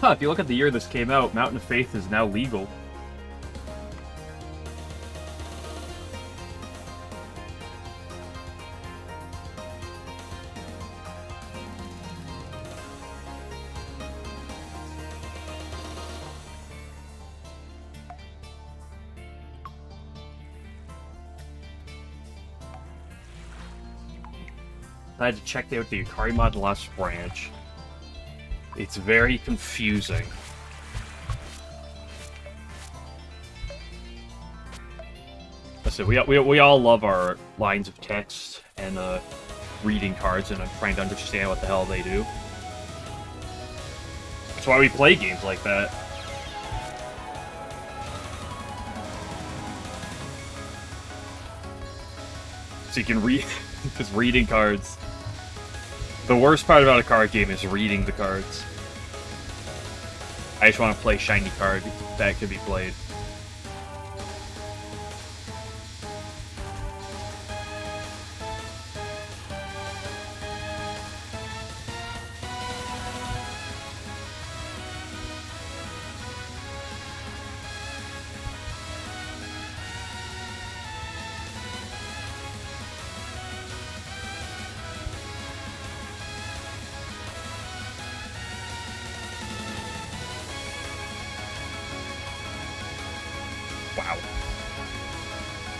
Huh, if you look at the year this came out, Mountain of Faith is now legal. I had to check out the Ikari mod Lost Branch. It's very confusing. Listen, we all love our lines of text and reading cards and trying to understand what the hell they do. That's why we play games like that. So you can read, because reading cards. The worst part about a card game is reading the cards. I just want to play shiny card that can be played.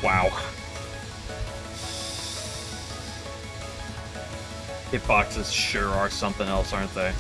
Wow. Hitboxes sure are something else, aren't they?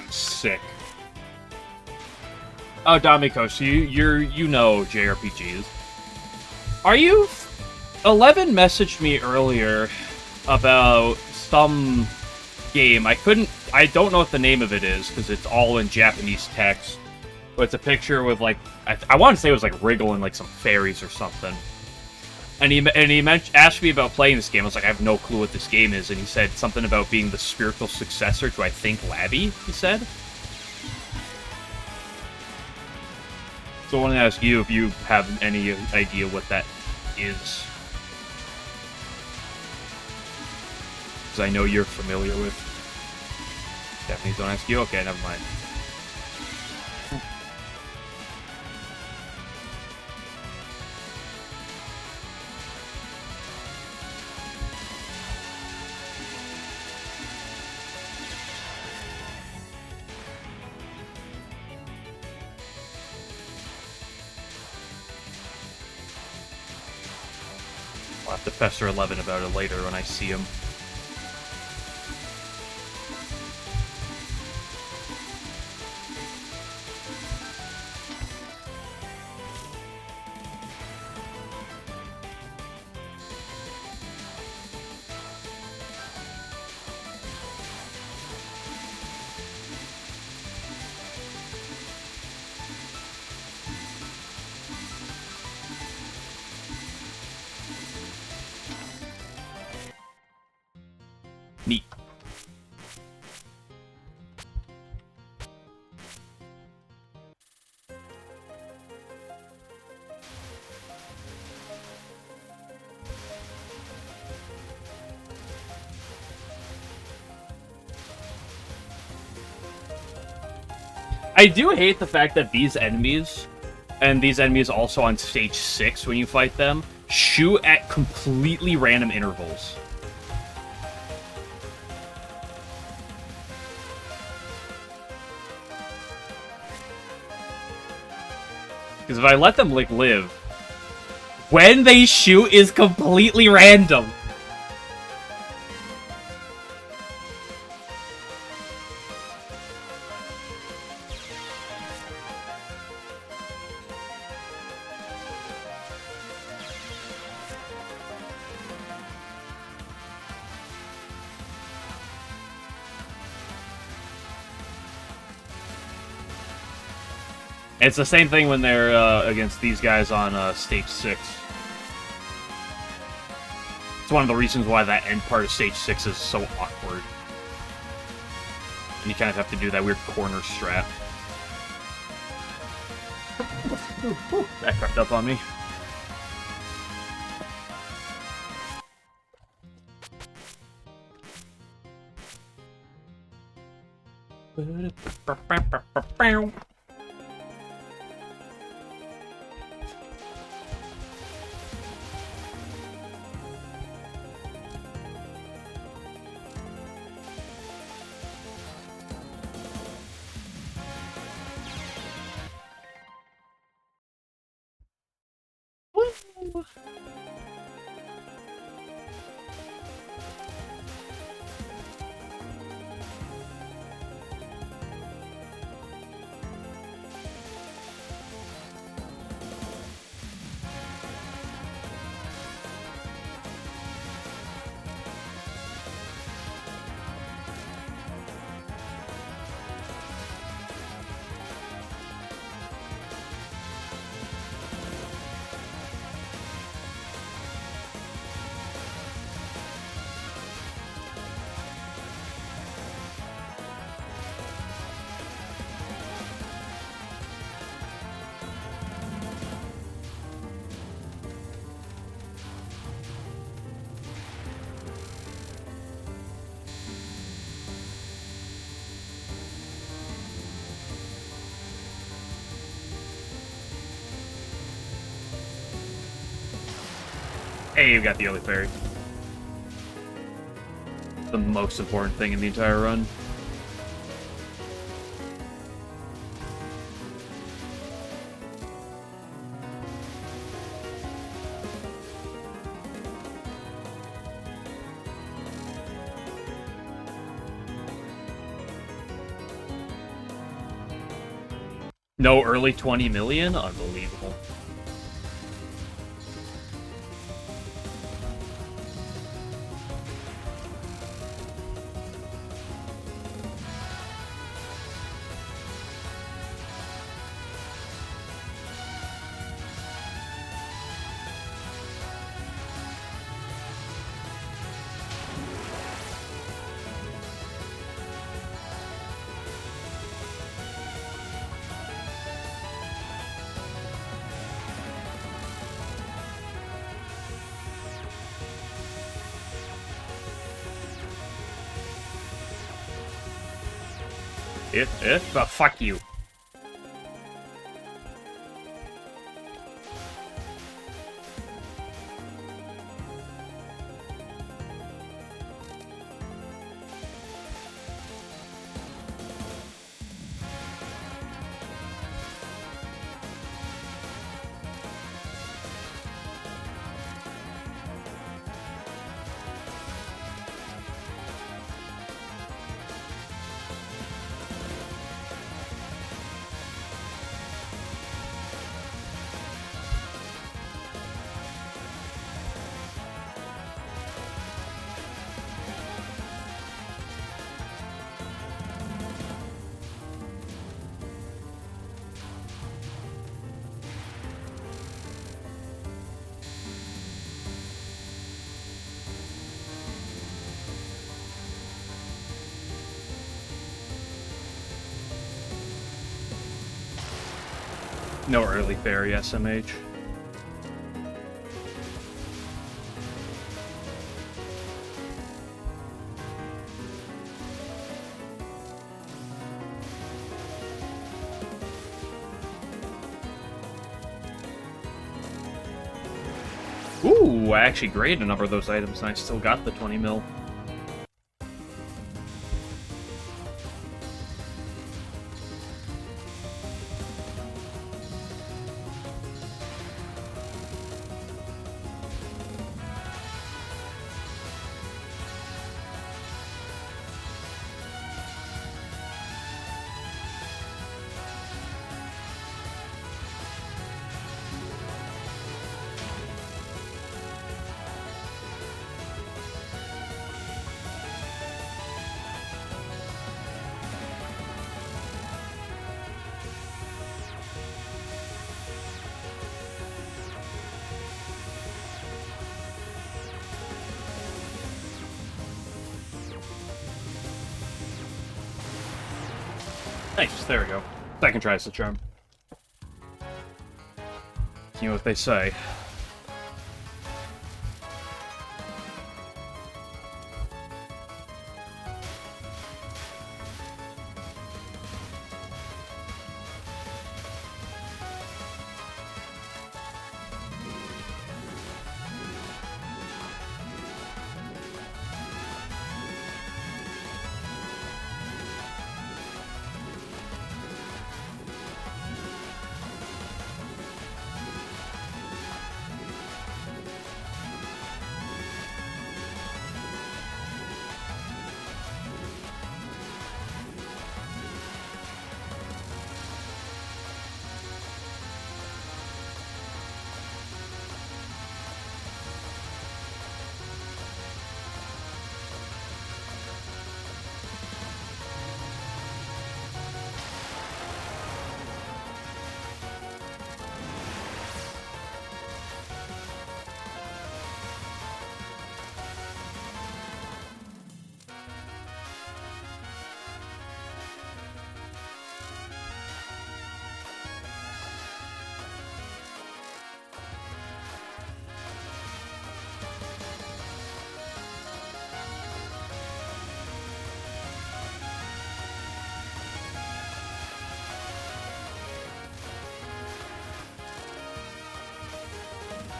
Sick. Oh, Damiko, so you know JRPGs. Are you... 11 messaged me earlier about some game. I don't know what the name of it is, because it's all in Japanese text. But it's a picture with, like... I want to say it was, like, Wriggle and, like, some fairies or something. And he asked me about playing this game. I was like, I have no clue what this game is. And he said something about being the spiritual successor to, I think, Labby, he said. So I want to ask you if you have any idea what that is. Because I know you're familiar with Japanese. Don't ask you? Okay, never mind. I'll have to pester 11 about it later when I see him. Neat. I do hate the fact that these enemies, and these enemies also on stage 6 when you fight them, shoot at completely random intervals. Because if I let them, like, live, when they shoot is completely random. It's the same thing when they're against these guys on Stage 6. It's one of the reasons why that end part of Stage 6 is so awkward. And you kind of have to do that weird corner strat. That crept up on me. Hey, you got the early fairy. The most important thing in the entire run. No early 20 million? Unbelievable. But fuck you. No early fairy SMH. Ooh, I actually graded a number of those items and I still got the 20 mil. Nice, there we go. Second try's the charm. You know what they say.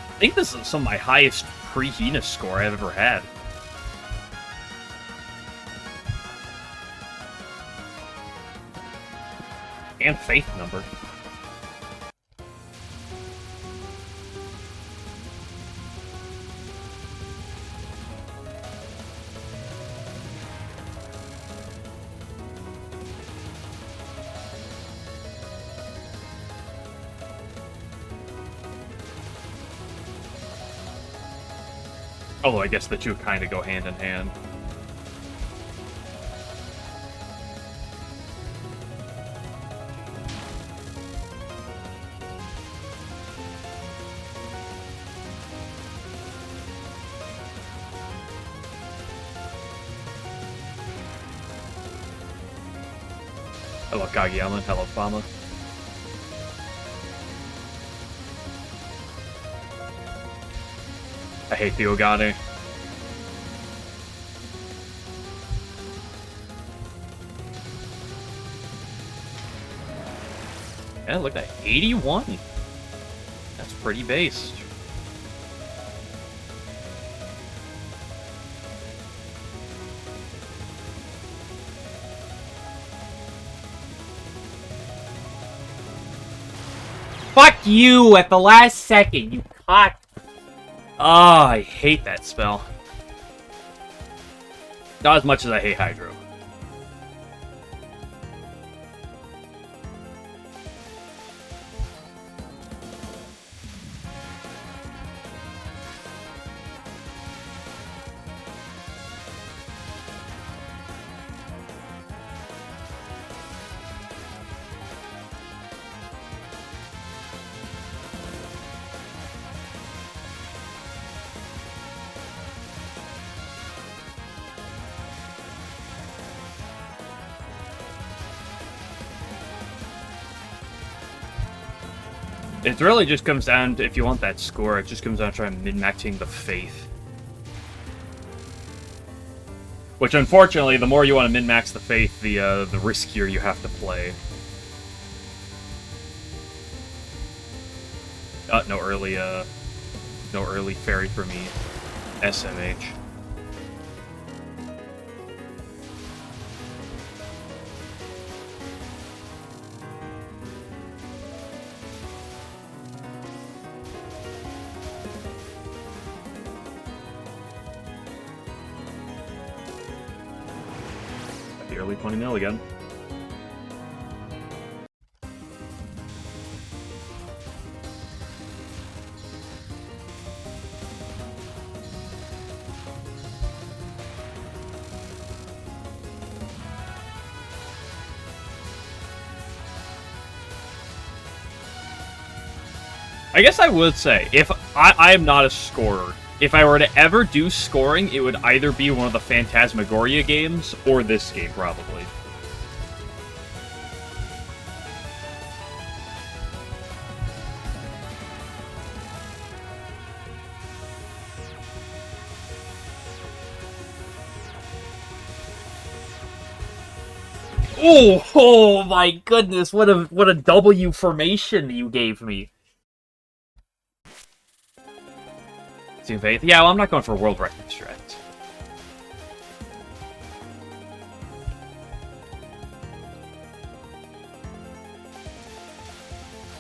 I think this is some of my highest pre-Venus score I've ever had. And faith number. Although I guess the two kind of go hand in hand. Hello, Kageyama. Hello, Fama. I hate the Ogane. Yeah, look at that. 81. That's pretty based. Fuck you at the last second, you cock. Oh, I hate that spell. Not as much as I hate Hydro. It really just comes down to, if you want that score, it just comes down to trying min-maxing the faith. Which, unfortunately, the more you want to min-max the faith, the riskier you have to play. No early fairy for me. SMH. Early 20 mil again. I guess I would say, if I am not a scorer, if I were to ever do scoring, it would either be one of the Phantasmagoria games or this game, probably. Oh my goodness! What a W formation you gave me. Team Faith. Yeah, well, I'm not going for a world record strat.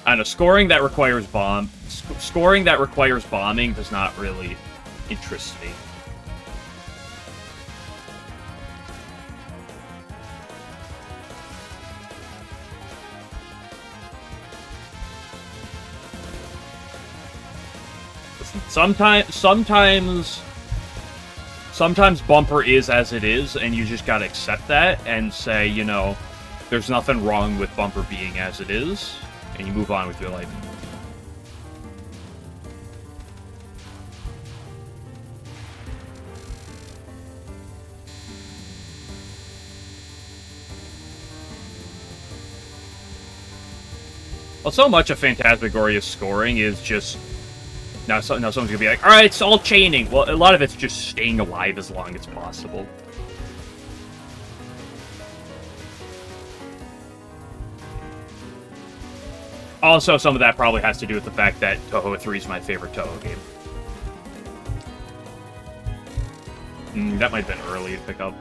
I know, scoring that requires bombing does not really interest me. Sometimes Bumper is as it is, and you just gotta accept that and say, you know, there's nothing wrong with Bumper being as it is, and you move on with your life. Well, so much of Phantasmagoria's scoring is just... Now someone's gonna be like, alright, it's all chaining. Well, a lot of it's just staying alive as long as possible. Also, some of that probably has to do with the fact that Touhou 3 is my favorite Touhou game. That might have been early to pick up.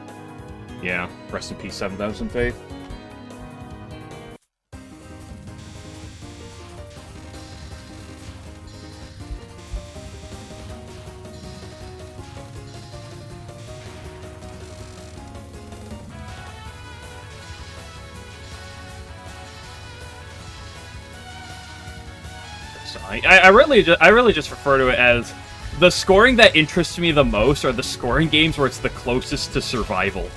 Yeah, rest in peace, 7,000 Faith. I really just refer to it as the scoring that interests me the most are the scoring games where it's the closest to survival.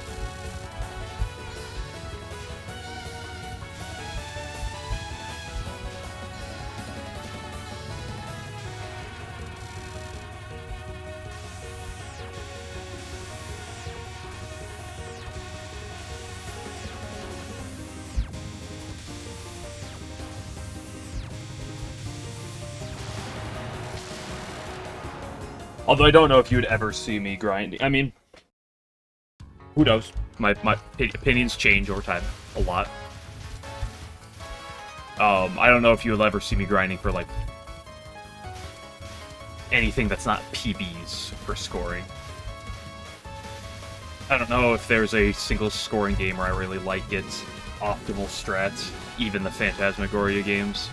Although I don't know if you would ever see me grinding. I mean, who knows? My opinions change over time a lot. I don't know if you would ever see me grinding for, like, anything that's not PBs for scoring. I don't know if there's a single scoring game where I really like its optimal strats, even the Phantasmagoria games.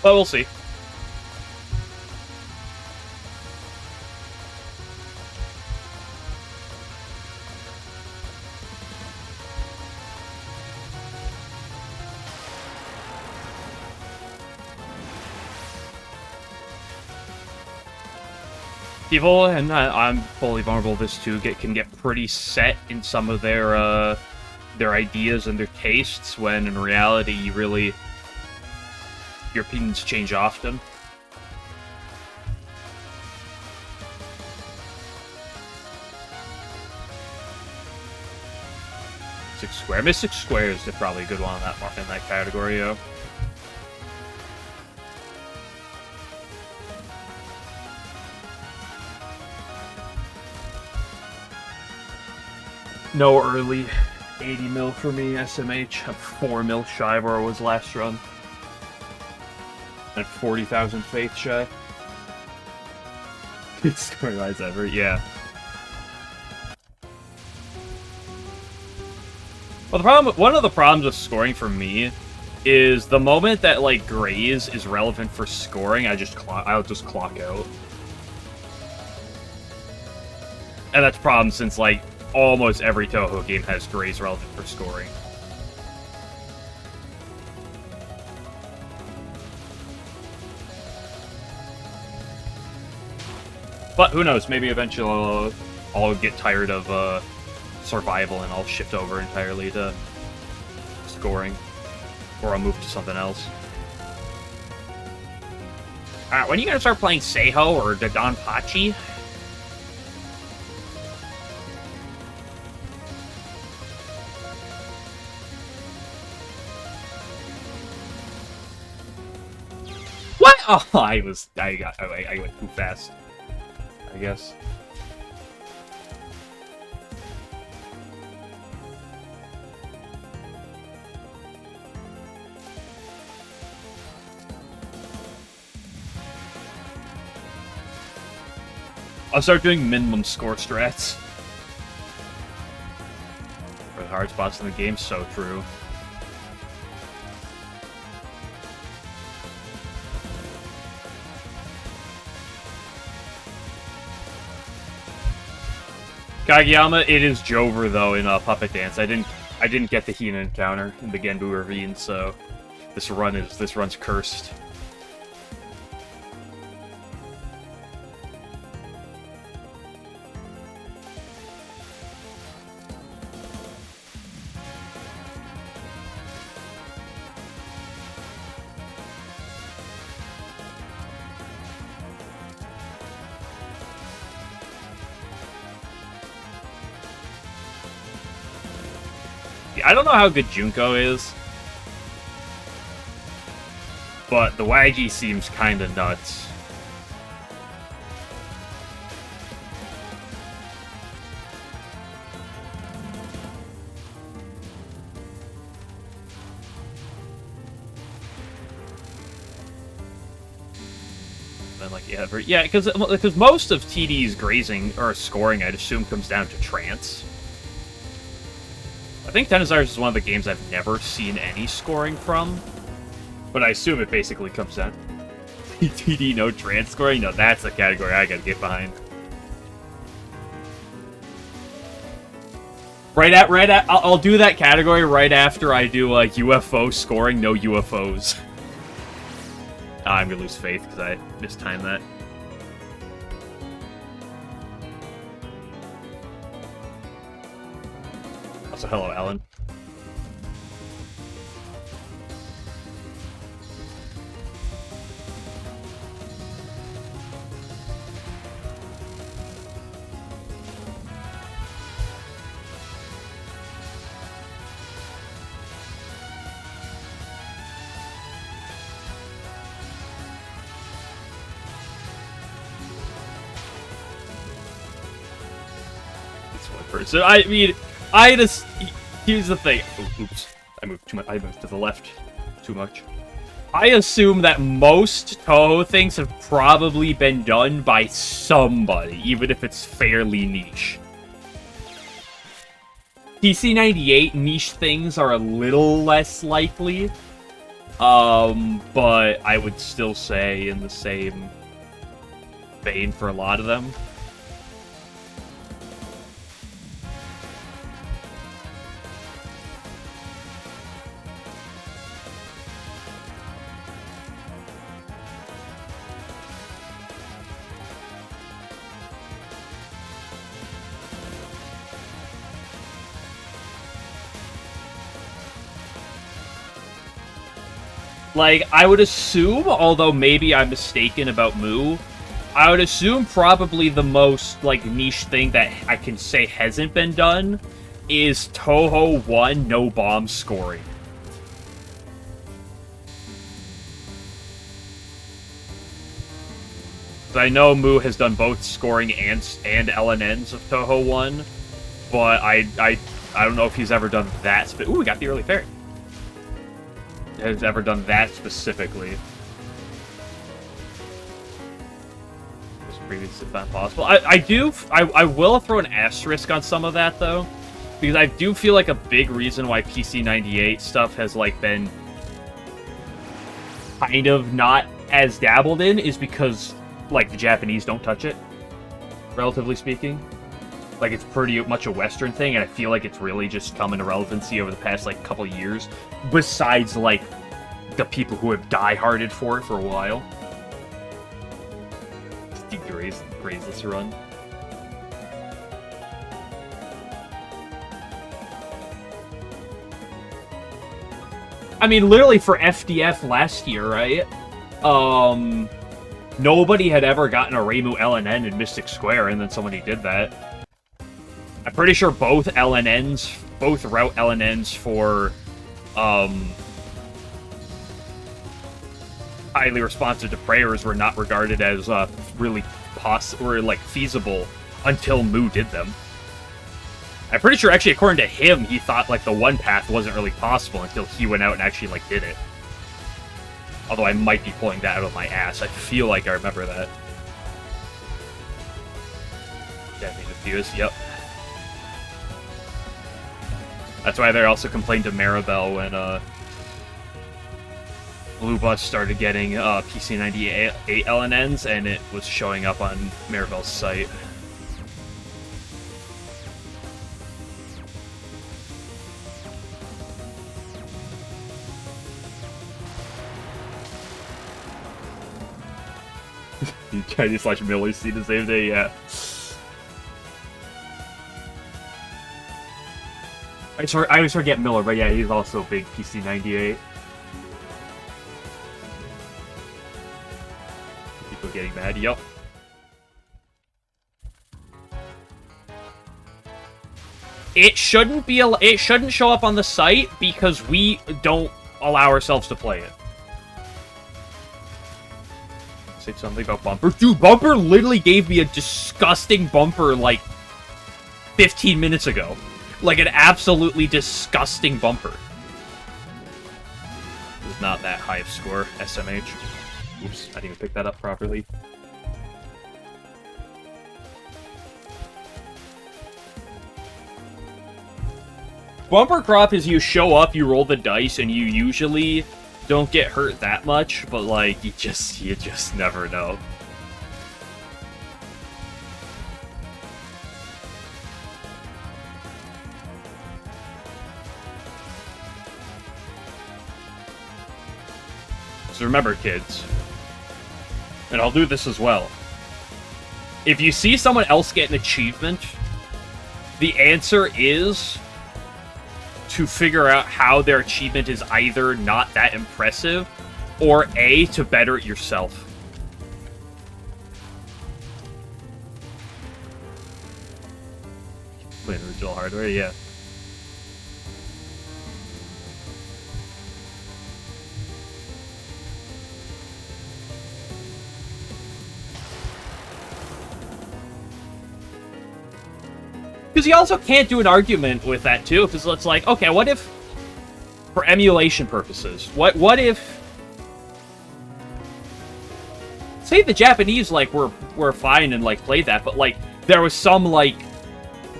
But we'll see. People, and I'm fully vulnerable to this too, can get pretty set in some of their ideas and their tastes, when in reality, your opinions change often. Mystic Square. Mystic Square is probably a good one in that category, yo. No early 80 mil for me, SMH. I'm 4 mil shy where I was last run. At 40,000 Faith shy. Scoring-wise ever, yeah. Well, one of the problems with scoring for me is the moment that, like, Graze is relevant for scoring, I'll just clock out. And that's a problem since, like, almost every Touhou game has Graze relevant for scoring. But who knows, maybe eventually I'll get tired of survival and I'll shift over entirely to scoring. Or I'll move to something else. When are you gonna start playing Seiho or Dodonpachi? What? Oh, I went too fast, I guess. I'll start doing minimum score strats. For the hard spots in the game, so true. Kageyama, it is Jover though in Puppet Dance. I didn't get the Hina encounter in the Genbu Ravine, so this run's cursed. I don't know how good Junko is, but the Waggy seems kinda nuts. Then, like, yeah, because most of TD's grazing or scoring, I'd assume, comes down to trance. I think Tennis is one of the games I've never seen any scoring from, but I assume it basically comes down to TD no trance scoring. No, that's the category I gotta get behind. I'll do that category right after I do UFO scoring, no UFOs. I'm gonna lose faith because I mistimed that. So hello, Ellen. It's one person. I mean, here's the thing. Oh, oops. I moved too much. I moved to the left too much. I assume that most Touhou things have probably been done by somebody, even if it's fairly niche. PC98 niche things are a little less likely, but I would still say in the same vein for a lot of them. Like, I would assume, although maybe I'm mistaken about Mu, I would assume probably the most, like, niche thing that I can say hasn't been done is Touhou 1 no bomb scoring. I know Mu has done both scoring and LNNs of Touhou 1, but I don't know if he's ever done that. Ooh, we got the early fairy. Has ever done that specifically. It's previously found possible. I will throw an asterisk on some of that though, because I do feel like a big reason why PC98 stuff has like been kind of not as dabbled in is because like the Japanese don't touch it, relatively speaking. Like, it's pretty much a Western thing, and I feel like it's really just come into relevancy over the past, like, couple of years, besides, like, the people who have die-harded for it for a while. Graze this run. I mean, literally for FDF last year, right? nobody had ever gotten a Reimu LNN in Mystic Square, and then somebody did that. I'm pretty sure both LNNs, both route LNNs for, highly responsive to prayers were not regarded as, really feasible until Mu did them. I'm pretty sure, actually, according to him, he thought, like, the one path wasn't really possible until he went out and actually, like, did it. Although I might be pulling that out of my ass. I feel like I remember that. Definitely diffuse, yep. That's why they also complained to Maribel when, Blue Bus started getting, PC98 LNNs, and it was showing up on Maribel's site. Chinese / Miller see the same day, yeah. I always forget Miller, but yeah, he's also a big PC98. People getting mad, yep. It shouldn't show up on the site because we don't allow ourselves to play it. Say something about Bumper. Dude, Bumper literally gave me a disgusting bumper, like, 15 minutes ago. Like, an absolutely disgusting bumper. It was not that high of score, SMH. Oops, I didn't even pick that up properly. Bumper crop is you show up, you roll the dice, and you usually don't get hurt that much, but, like, you just never know. So remember, kids, and I'll do this as well. If you see someone else get an achievement, the answer is to figure out how their achievement is either not that impressive, or A, to better it yourself. Playing original hardware, yeah. Because you also can't do an argument with that, too, because it's like, okay, what if, for emulation purposes, what if, say the Japanese, like, were fine and, like, played that, but, like, there was some, like,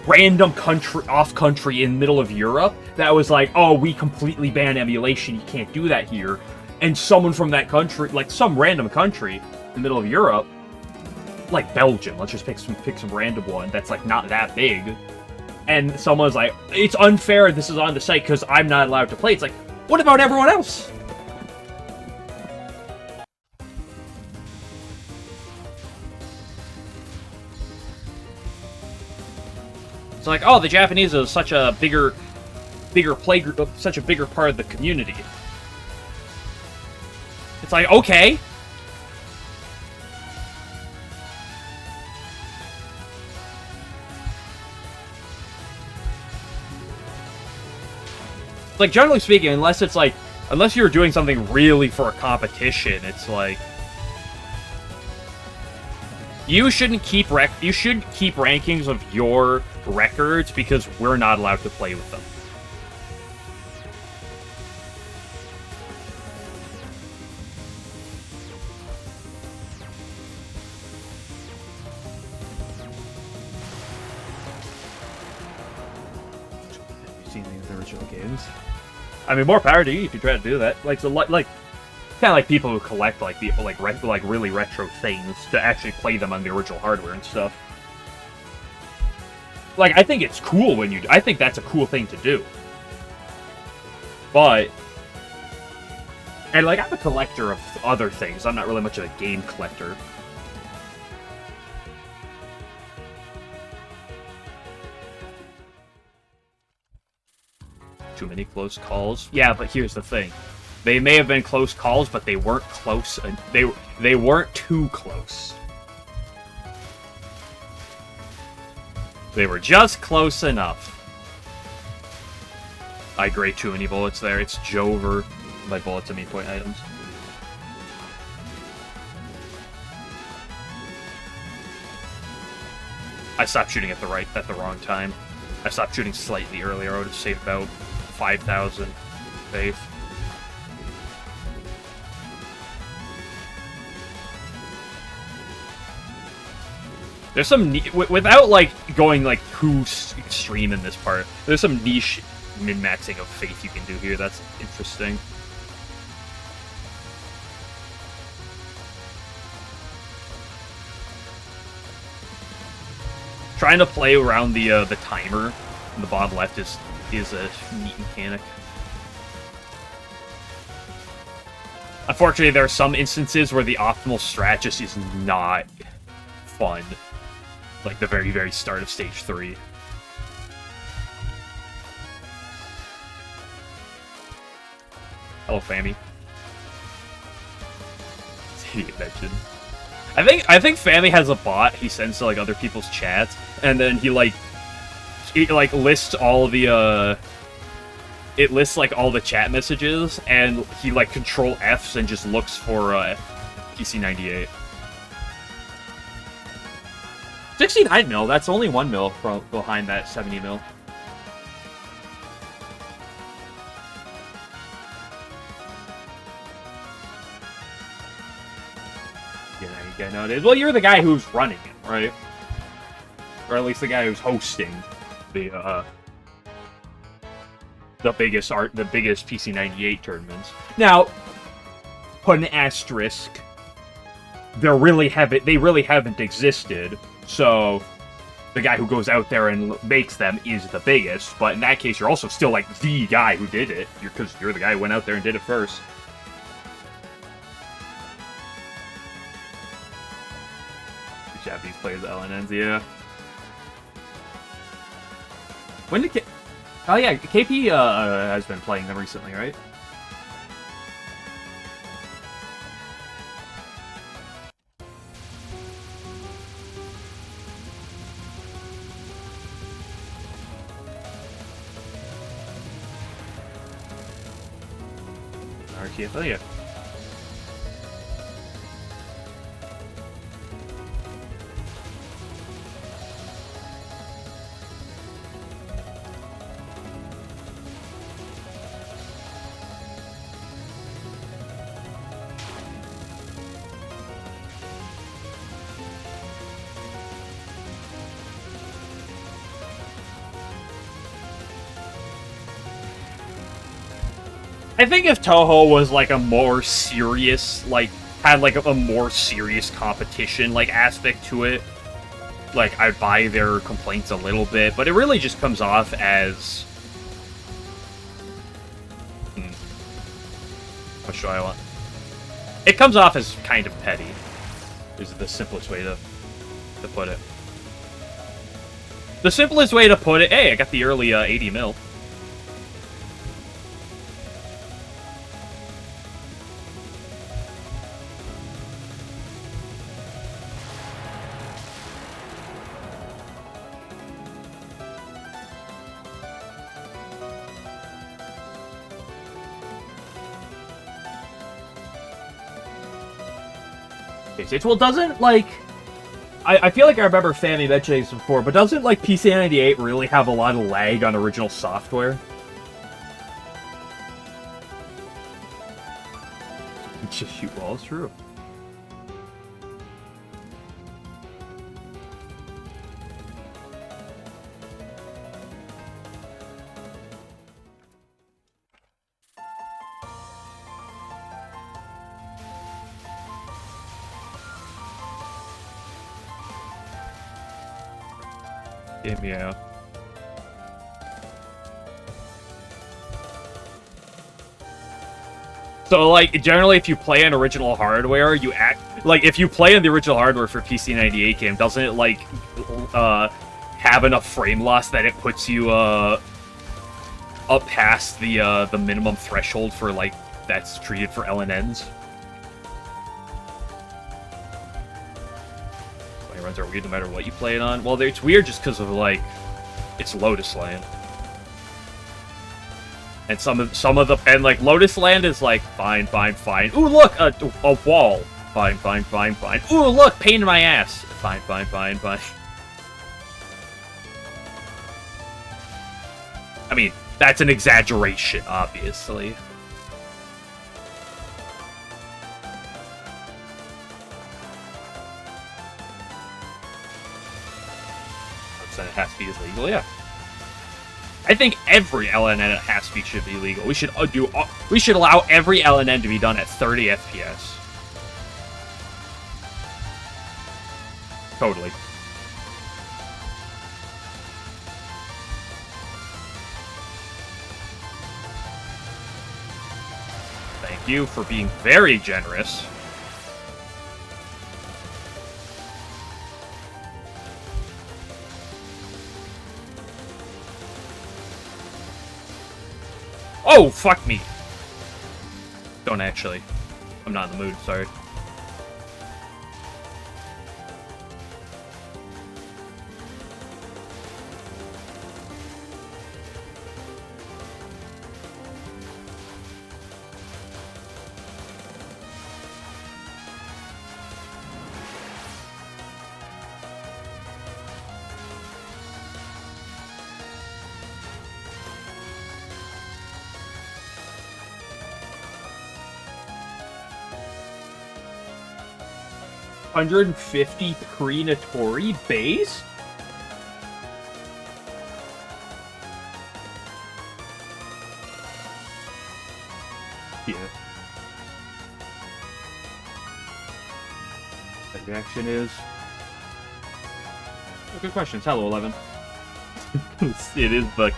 random country, off-country in the middle of Europe that was like, oh, we completely ban emulation, you can't do that here, and someone from that country, like, some random country in the middle of Europe, like Belgium, let's just pick some random one that's, like, not that big, and someone's like, it's unfair this is on the site because I'm not allowed to play. It's like, what about everyone else? It's like, oh, the Japanese is such a bigger play group, such a bigger part of the community. It's like, okay. Like, generally speaking, unless you're doing something really for a competition, it's like, you should keep rankings of your records because we're not allowed to play with them. Have you seen any of the original games? I mean, more power to you if you try to do that. Like, so, like, kind of like people who collect, like, really retro things to actually play them on the original hardware and stuff. Like, I think it's cool when you... I think that's a cool thing to do. But... And, like, I'm a collector of other things. I'm not really much of a game collector. Too many close calls. Yeah, but here's the thing. They may have been close calls, but they weren't close. They weren't too close. They were just close enough. I grade too many bullets there. It's Jover by bullets and meat point items. I stopped shooting at the wrong time. I stopped shooting slightly earlier. I would have saved about 5,000 faith. There's some without like going like too extreme in this part. There's some niche min-maxing of faith you can do here. That's interesting. Trying to play around the timer in the bottom left is a neat mechanic. Unfortunately, there are some instances where the optimal strat just is not fun. Like the very, very start of Stage 3. Hello, Fammy. Idiot mention. I think Fammy has a bot he sends to like other people's chats, and then he lists all the it lists like all the chat messages, and he like Control Fs and just looks for PC98. 69 mil. That's only 1 mil from behind that 70 mil. Yeah, nowadays. Well, you're the guy who's running it, right? Or at least the guy who's hosting the biggest PC98 tournaments. Now, put an asterisk. They really haven't existed. So, the guy who goes out there and makes them is the biggest. But in that case, you're also still like the guy who did it, because you're the guy who went out there and did it first. Japanese players, LNNs, yeah. When did oh yeah, KP has been playing them recently, right? RTF, oh yeah. I think if Touhou was like a more serious, like had like a more serious competition like aspect to it, like I'd buy their complaints a little bit, but it really just comes off as what should I want? It comes off as kind of petty. Is the simplest way to put it. The simplest way to put it. Hey, I got the early 80 mil. Well, doesn't, like... I feel like I remember Fammy mentioning this before, but doesn't, like, PC98 really have a lot of lag on original software? Just shoot balls, true. Yeah. So, like, generally, if you play on original hardware, you act... Like, if you play on the original hardware for PC98 game, doesn't it, like, have enough frame loss that it puts you, up past the minimum threshold for, like, that's treated for LNNs. Play runs are weird no matter what you play it on. Well, it's weird just because of, like, it's Lotus Land. And some of the and like Lotus Land is like fine. Ooh, look, a wall. Fine. Ooh, look, pain in my ass. Fine. I mean, that's an exaggeration, obviously. Then it has to be as legal, yeah. I think every LNN at half speed should be legal. We should allow every LNN to be done at 30 FPS. Totally. Thank you for being very generous. Oh, fuck me. Don't actually. I'm not in the mood, sorry. $150 pre-Natori base? Yeah. That reaction is... Oh, good questions. Hello, 11. It is the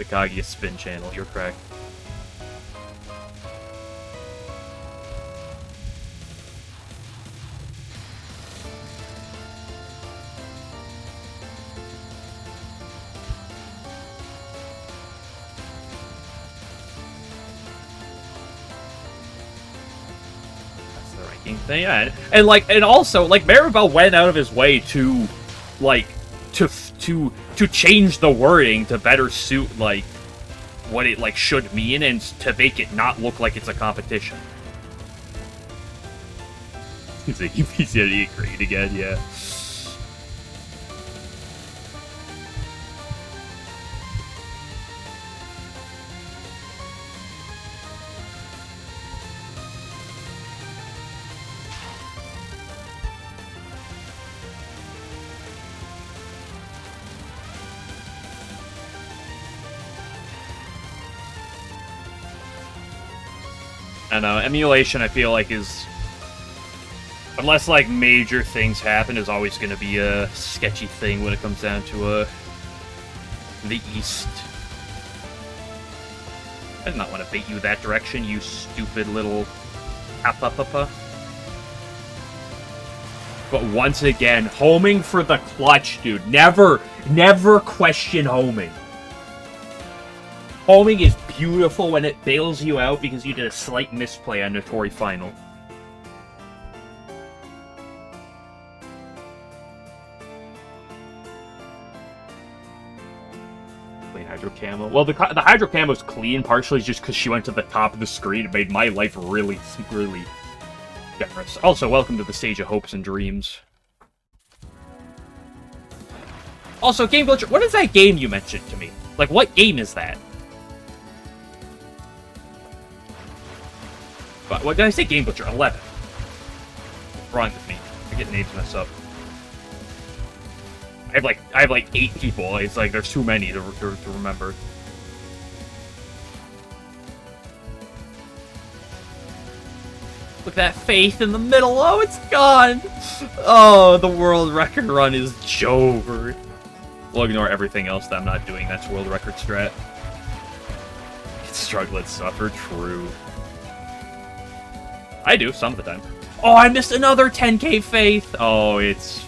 Kaguya spin channel. You're correct. Thing, yeah. And also, like, Maribel went out of his way to, like, to change the wording to better suit, like, what it, like, should mean, and to make it not look like it's a competition. He's gonna eat great again, yeah. I don't know, emulation I feel like is... Unless, like, major things happen, is always going to be a sketchy thing when it comes down to, the East. I did not want to bait you that direction, you stupid little... Apapapa. But once again, homing for the clutch, dude. Never question homing. Homing is beautiful when it bails you out because you did a slight misplay on Natori Final. Clean Hydro Camo. Well, the Hydro Camo is clean, partially just because she went to the top of the screen. It made my life really, really generous. Also, welcome to the stage of hopes and dreams. Also, Game Glitcher, what is that game you mentioned to me? Like, what game is that? What did I say? Game Glitcher 11. What's wrong with me? I get names messed up. I have like 8 people. It's like there's too many to remember. Look at that faith in the middle. Oh, it's gone. Oh, the world record run is over. We'll ignore everything else that I'm not doing. That's world record strat. Struggle and suffer. True. I do, some of the time. Oh, I missed another 10k faith! Oh, it's...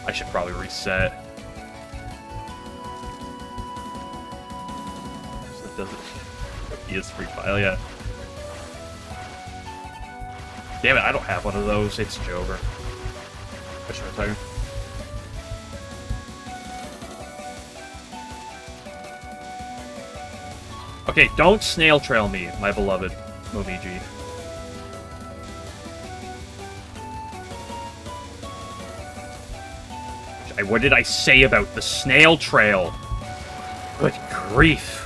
I should probably reset. So that doesn't... PS free file, yeah. Damn it, I don't have one of those. It's Jover. What's your tiger? Okay, don't snail trail me, my beloved Momiji. What did I say about the snail trail? Good grief.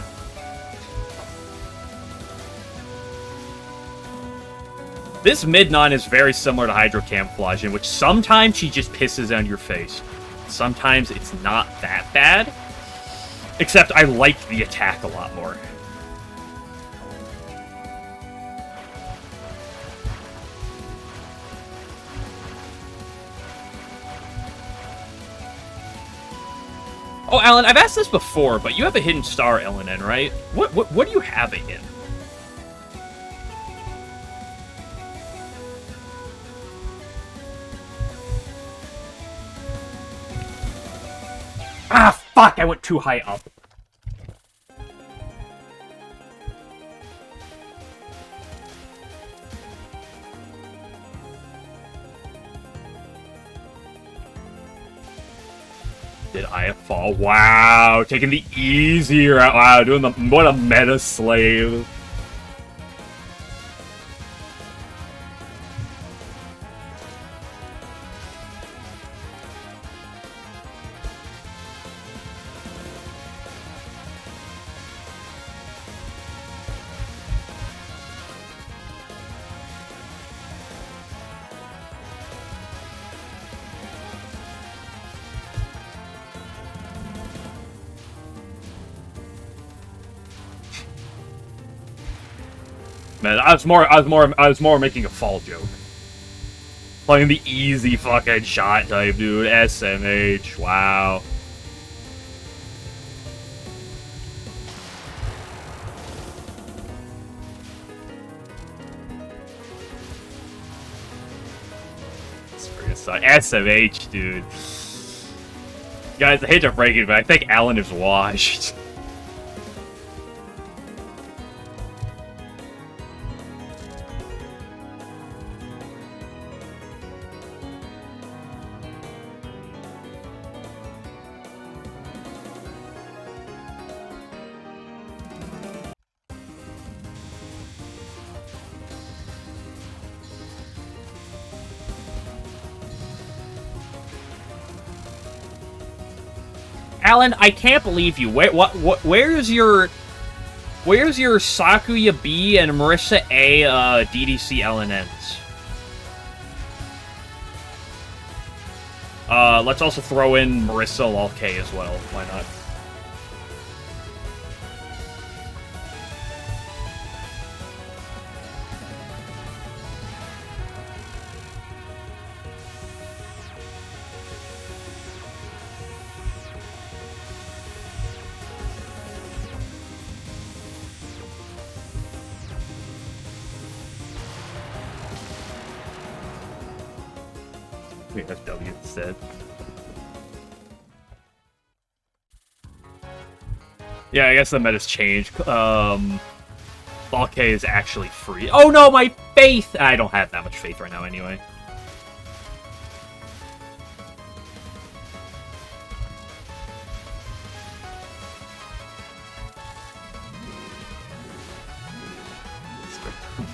This Midnon is very similar to Hydro Camouflage, in which sometimes she just pisses on your face. Sometimes it's not that bad. Except I like the attack a lot more. Oh, Alan, I've asked this before, but you have a hidden star LNN, right? What do you have it in? Ah, fuck! I went too high up. Did I fall? Wow, taking the easier out. Wow, doing the what a meta slave. Man, I was more making a fall joke. Playing the easy fucking shot type, dude. SMH, wow. SMH, dude. Guys, I hate to break it, but I think Alan is washed. Alan, I can't believe you. Where's your Sakuya B and Marissa A DDC LNNs? Let's also throw in Marissa Lol K as well. Why not? FW instead. Yeah, I guess the meta's changed. Lol K is actually free. Oh no, my faith! I don't have that much faith right now anyway.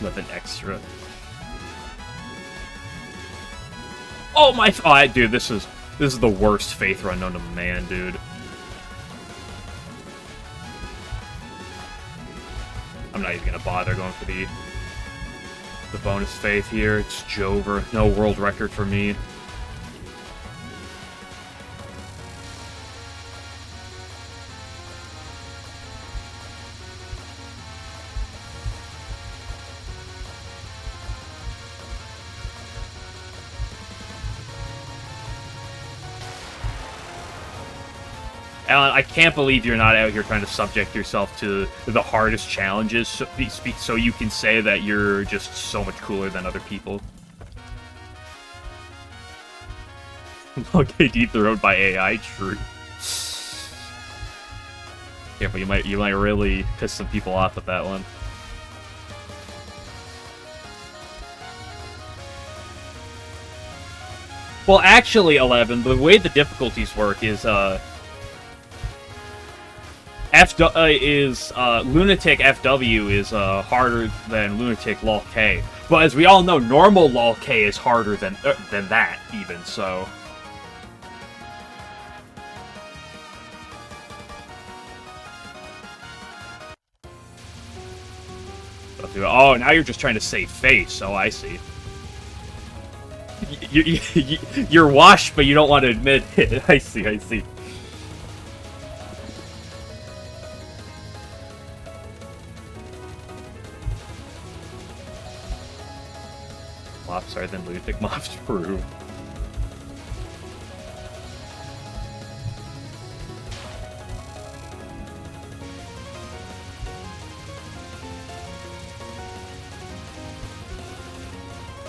Nothing extra. Oh my! Oh, dude, this is the worst faith run known to man, dude. I'm not even gonna bother going for the bonus faith here. It's Jover. No world record for me. Alan, I can't believe you're not out here trying to subject yourself to the hardest challenges so you can say that you're just so much cooler than other people. Okay, dethroned by AI, true. Yeah, but you might really piss some people off with that one. Well, actually, 11, the way the difficulties work is, Lunatic FW is, harder than Lunatic LOL K. But as we all know, normal LOL K is harder than that, even, so... Oh, now you're just trying to save face. Oh, I see. You're washed, but you don't want to admit it. I see, I see. Mops are than Lunatic Mops true.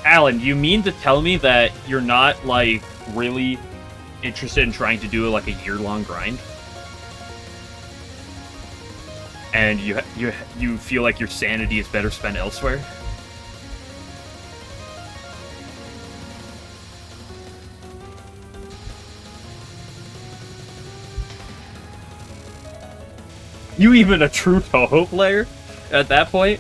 Alan, you mean to tell me that you're not, like, really interested in trying to do, like, a year-long grind? And you feel like your sanity is better spent elsewhere? You even a true Touhou player at that point?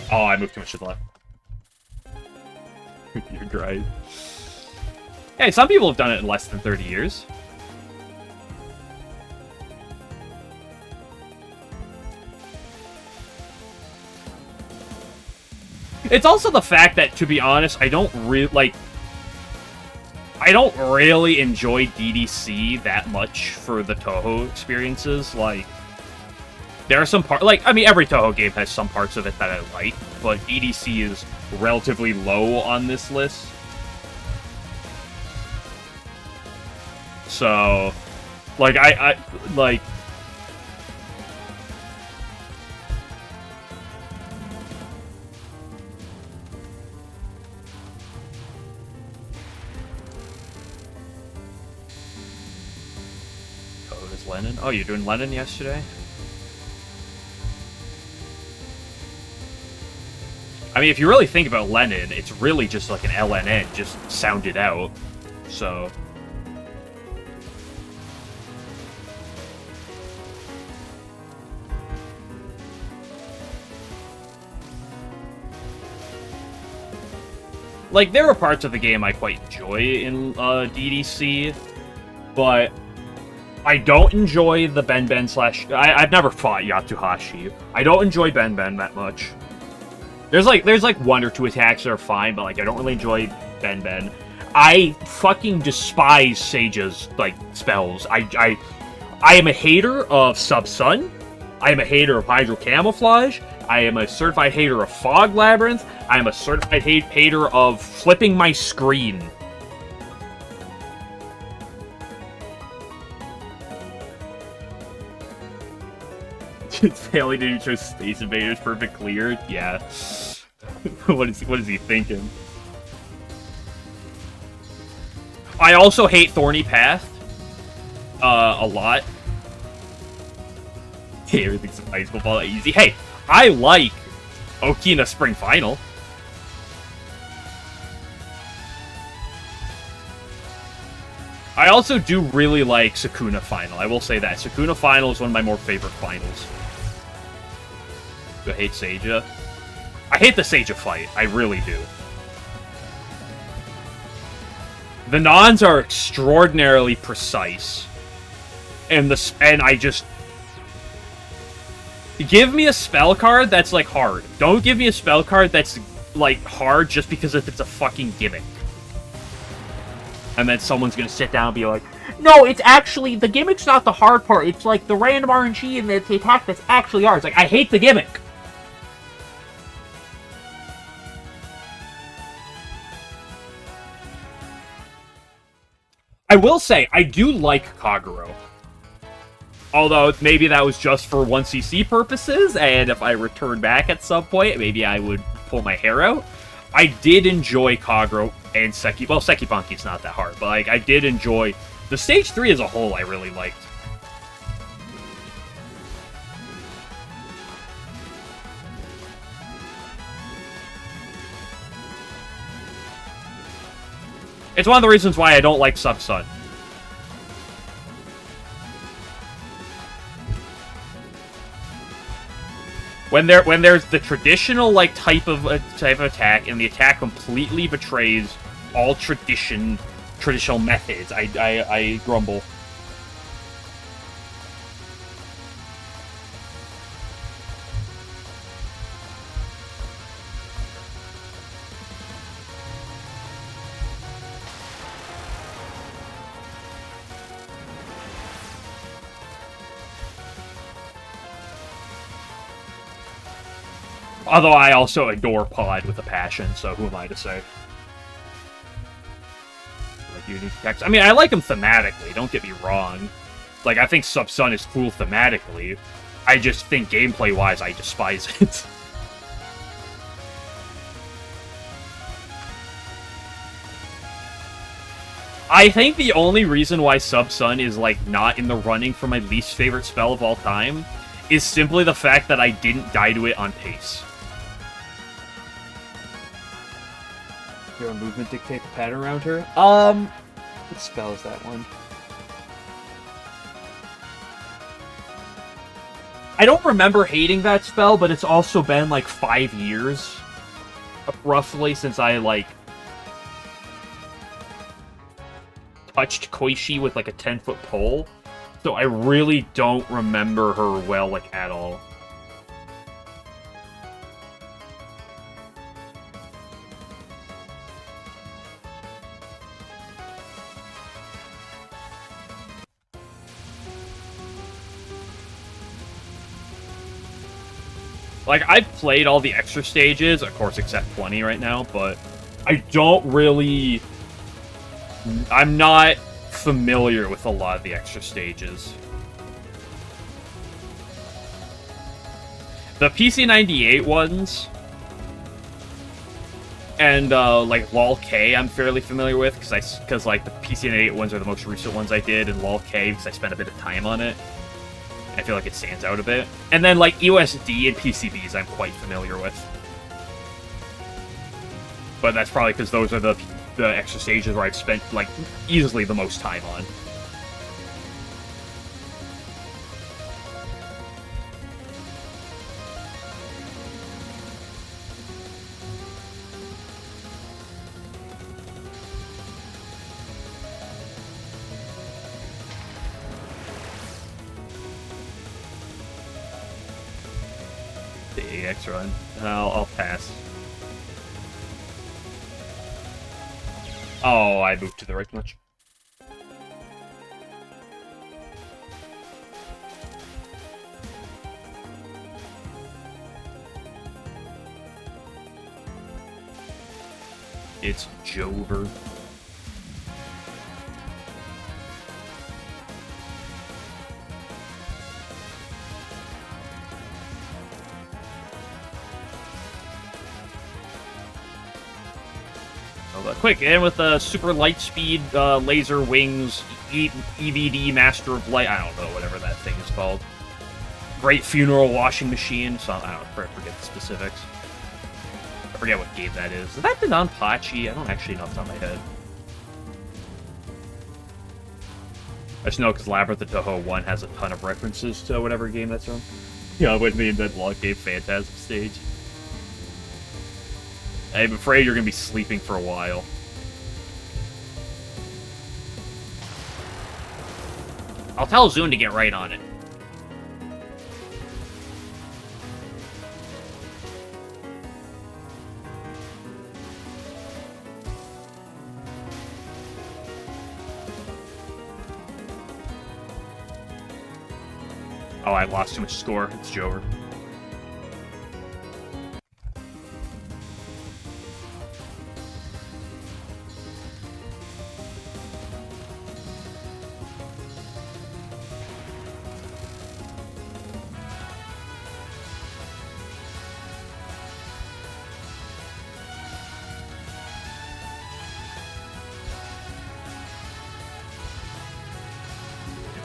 Oh, I moved too much to the left. You're right. Hey, some people have done it in less than 30 years. It's also the fact that, to be honest, I don't really enjoy DDC that much for the Touhou experiences. Like, there are some parts, like, I mean, every Touhou game has some parts of it that I like, but EDC is relatively low on this list. So, like, like... Oh, is LNN? Oh, you're doing LNN yesterday? I mean, if you really think about LNN, it's really just like an LNN, just sounded out. So... like, there are parts of the game I quite enjoy in DDC, but I don't enjoy the Ben slash... I've never fought Yatsuhashi. I don't enjoy Ben that much. There's like one or two attacks that are fine, but like I don't really enjoy Ben. I fucking despise Seija's like spells. I am a hater of Sub-Sun. I am a hater of Hydro Camouflage. I am a certified hater of Fog Labyrinth. I am a certified hater of flipping my screen. Failing to show Space Invaders perfect clear? Yeah. What is he thinking? I also hate Thorny Path. A lot. Hey, everything's ice football easy. Hey, I like Okina Spring Final. I also do really like Sukuna Final. I will say that. Sukuna Final is one of my more favorite finals. Do I hate Seija? I hate the Seija fight. I really do. The nons are extraordinarily precise. And I just... Give me a spell card that's, like, hard. Don't give me a spell card that's, like, hard just because it's a fucking gimmick. And then someone's gonna sit down and be like, no, it's actually... The gimmick's not the hard part. It's, like, the random RNG and the attack that's actually hard. It's like, I hate the gimmick. I will say, I do like Kagero. Although, maybe that was just for 1cc purposes, and if I return back at some point, maybe I would pull my hair out. I did enjoy Kagero and Seki. Well, Sekibanki's not that hard, but like I did enjoy... The Stage 3 as a whole, I really liked. It's one of the reasons why I don't like Sub-Sun. When there's the traditional like type of attack, and the attack completely betrays all traditional methods, I grumble. Although I also adore Pod with a passion, so who am I to say? Like unique attacks. I mean, I like him thematically, don't get me wrong. Like, I think Sub-Sun is cool thematically. I just think gameplay-wise, I despise it. I think the only reason why Sub-Sun is, like, not in the running for my least favorite spell of all time is simply the fact that I didn't die to it on pace. Your movement dictate the pattern around her? What spell is that one? I don't remember hating that spell, but it's also been, like, 5 years, roughly, since I, like, touched Koishi with, like, a 10-foot pole. So I really don't remember her well, like, at all. Like, I've played all the extra stages, of course, except 20 right now, but I don't really... I'm not familiar with a lot of the extra stages. The PC98 ones, and, like, LOL-K I'm fairly familiar with, because, like, the PC98 ones are the most recent ones I did, and LOL-K, because I spent a bit of time on it. I feel like it stands out a bit. And then, like, USD and PCBs I'm quite familiar with. But that's probably because those are the extra stages where I've spent, like, easily the most time on. The AX run. I'll pass. Oh, I moved to the right much. It's Jover. Quick, and with super light speed, laser wings, EVD Master of Light, I don't know, whatever that thing is called. Great funeral washing machine, so I don't forget the specifics. I forget what game that is. Is that the Nonpachi? I don't actually know off the top of my head. I just know because Labyrinth of Touhou 1 has a ton of references to whatever game that's from. Yeah, with me in that long game Phantasm stage. I'm afraid you're going to be sleeping for a while. I'll tell Zune to get right on it. Oh, I lost too much score. It's Jover.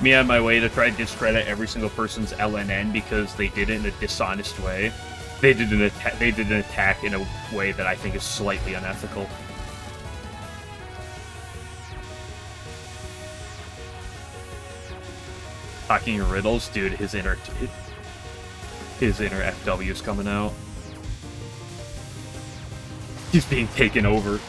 Me on my way to try to discredit every single person's LNN because they did it in a dishonest way. They did an attack in a way that I think is slightly unethical. talking in riddles, dude. His inner FW is coming out. He's being taken over.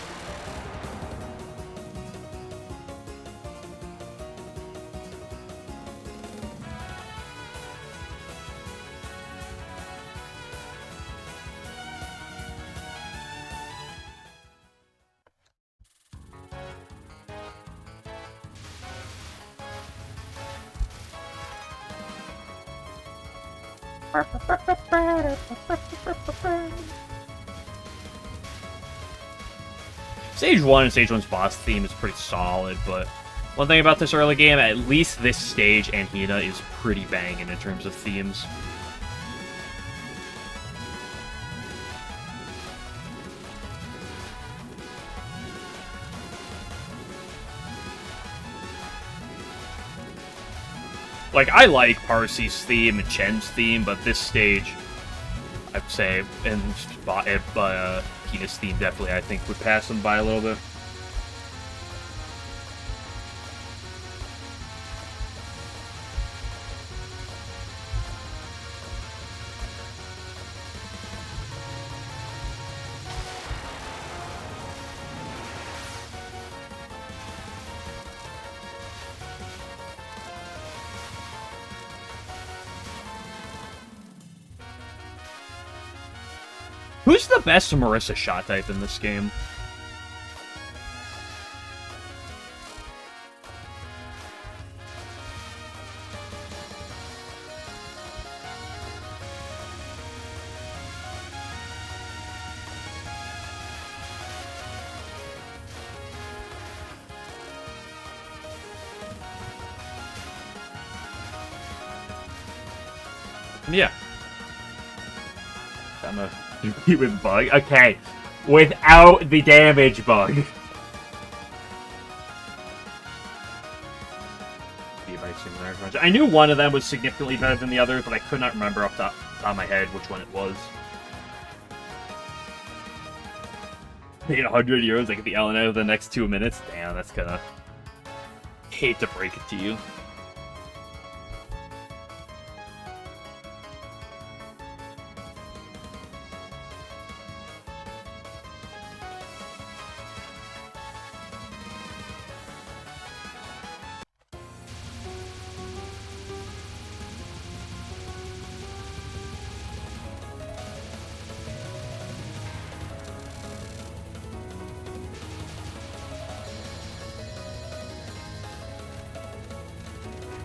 Stage 1 and Stage 1's boss theme is pretty solid, but one thing about this early game, at least this stage and Hina is pretty banging in terms of themes. Like, I like Parsy's theme and Chen's theme, but this stage, I'd say, and Hina's theme definitely, I think, would pass them by a little bit. Who's the best Marissa shot type in this game? Yeah. I'm a with bug. Okay. Without the damage bug. I knew one of them was significantly better than the other, but I could not remember off the top of my head which one it was. Paid 100 euros, I get the LNN over the next 2 minutes. Damn, that's gonna... hate to break it to you.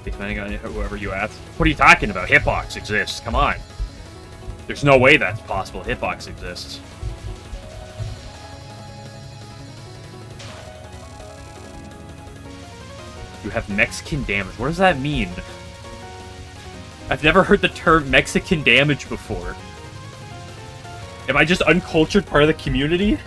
Depending on whoever you ask. What are you talking about? Hitbox exists. Come on. There's no way that's possible. Hitbox exists. You have Mexican damage. What does that mean? I've never heard the term Mexican damage before. Am I just uncultured part of the community?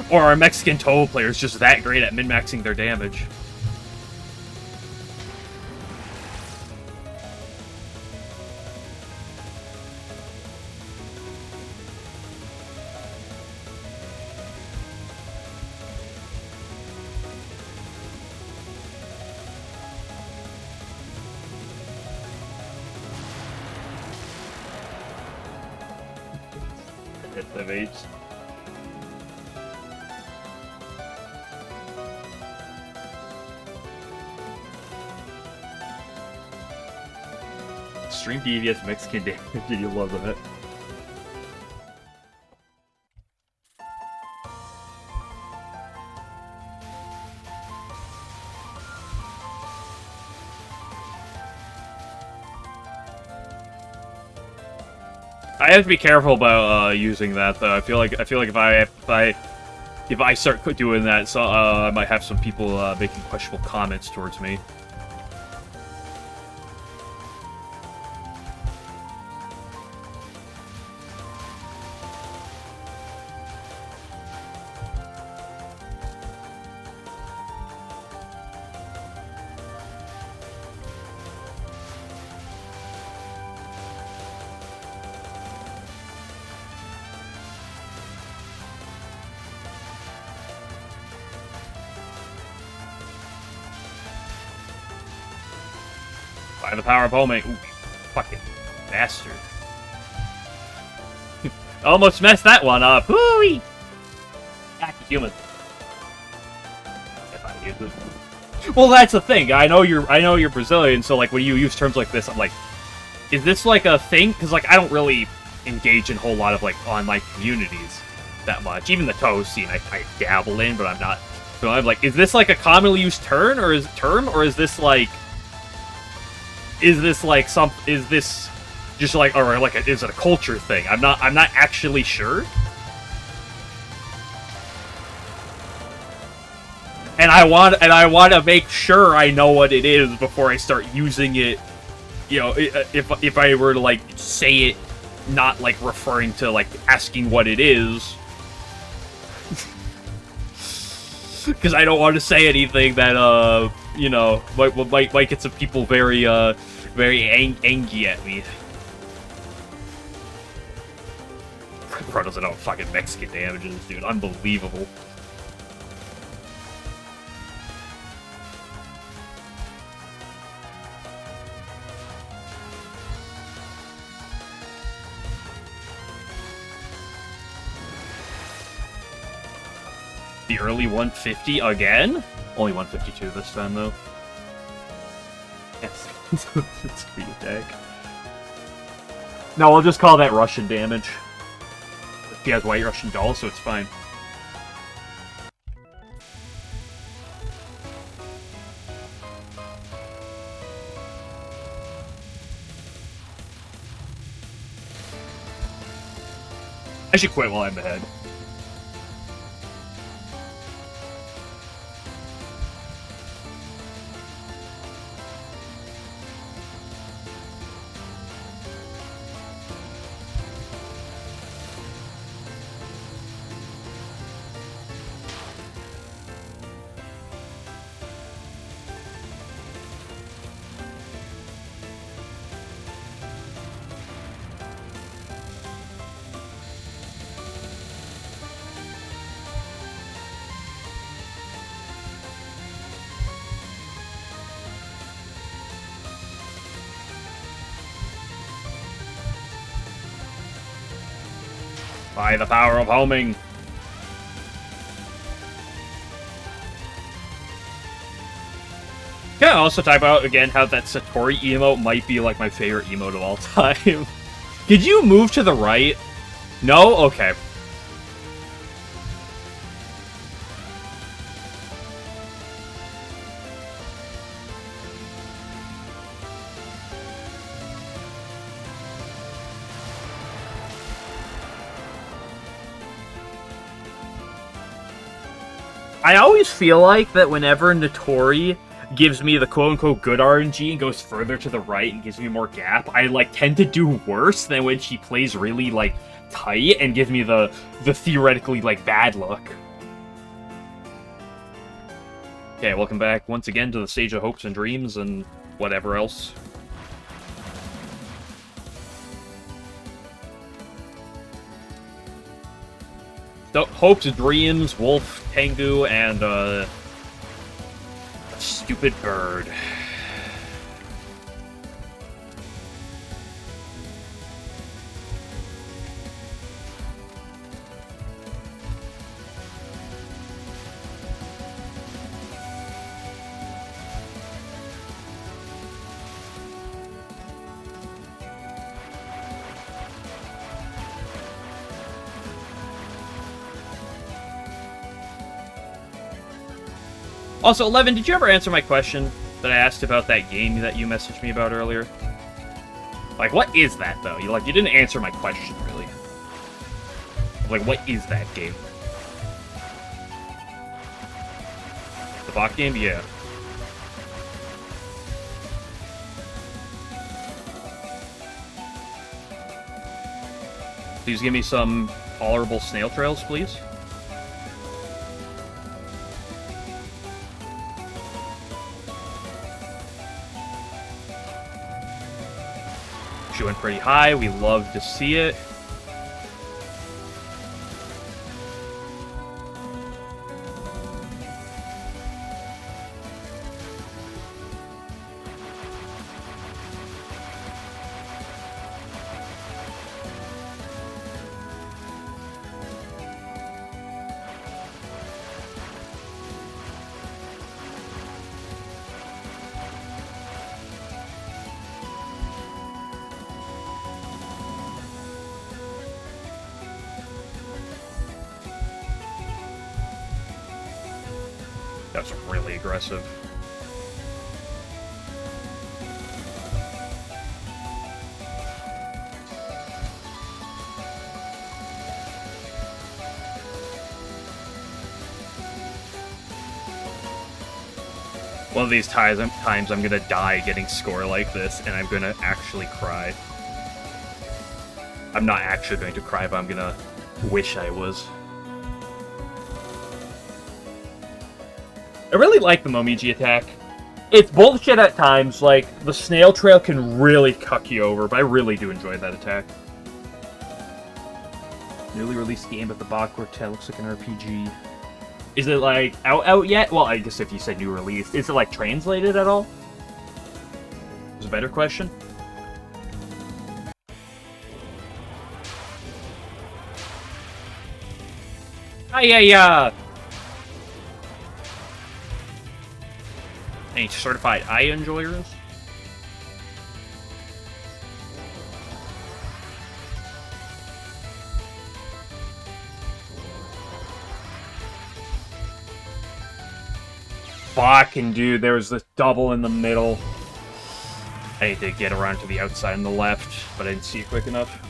Or are Mexican Touhou players just that great at min-maxing their damage? SMH. Extreme devious Mexican damage, and you love it. I have to be careful about using that though. I feel like if I start doing that, so I might have some people making questionable comments towards me. By the power of homing. Ooh, fucking bastard. Almost messed that one up. Hooey! Back to human. If I use it. Well, that's the thing. I know you're Brazilian, so like when you use terms like this, I'm like, is this like a thing? Because like I don't really engage in a whole lot of like online communities that much. Even the Touhou scene, I dabble in, but I'm not. So I'm like, is this like a commonly used term, or is this like? Is this just like, or like, is it a culture thing? I'm not actually sure. And I want to make sure I know what it is before I start using it. You know, if I were to like say it, not like referring to like asking what it is, because I don't want to say anything that you know might get some people very angry at me. Bro doesn't know fucking Mexican damages, dude. Unbelievable. The early 150 again? Only 152 this time, though. Yes. It's a speed attack. No, we'll just call that Russian damage. He has white Russian dolls, so it's fine. I should quit while I'm ahead. By the power of homing. Can I also type out again how that Satori emote might be like my favorite emote of all time? Did you move to the right? No? Okay. I always feel like that whenever Notori gives me the quote-unquote good RNG and goes further to the right and gives me more gap, I, like, tend to do worse than when she plays really, like, tight and gives me the theoretically, like, bad luck. Okay, welcome back once again to the Stage of Hopes and Dreams and whatever else. Hopes, Dreams, Wolf, Tengu, and, stupid bird. Also, 11, did you ever answer my question that I asked about that game that you messaged me about earlier? Like, what is that, though? You didn't answer my question, really. Like, what is that game? The bot game? Yeah. Please give me some tolerable snail trails, please. She went pretty high. We love to see it. That's really aggressive. One of these times I'm gonna die getting score like this, and I'm gonna actually cry. I'm not actually going to cry, but I'm gonna wish I was. I really like the Momiji attack. It's bullshit at times, like, the snail trail can really cuck you over, but I really do enjoy that attack. Newly released game, but the Bach Quartet looks like an RPG. Is it, like, out yet? Well, I guess if you said new release. Is it, like, translated at all? Is a better question. Yeah. Any certified eye enjoyers? Fucking dude, there was this double in the middle. I need to get around to the outside and the left, but I didn't see it quick enough.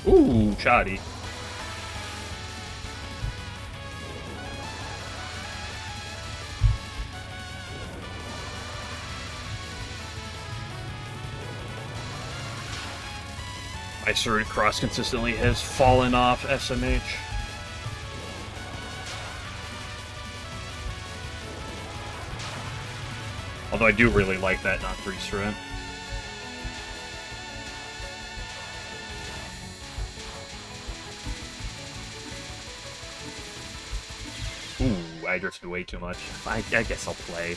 Ooh, shoddy. My Surge Cross consistently has fallen off SMH. Although I do really like that not 3 strat. Ooh, I drifted way too much. I guess I'll play.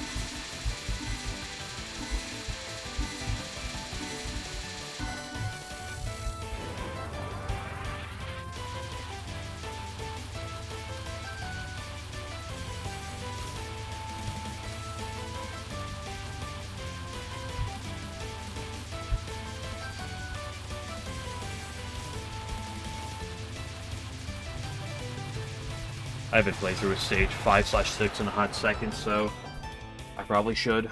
I haven't played through a stage 5/6 in a hot second, so I probably should.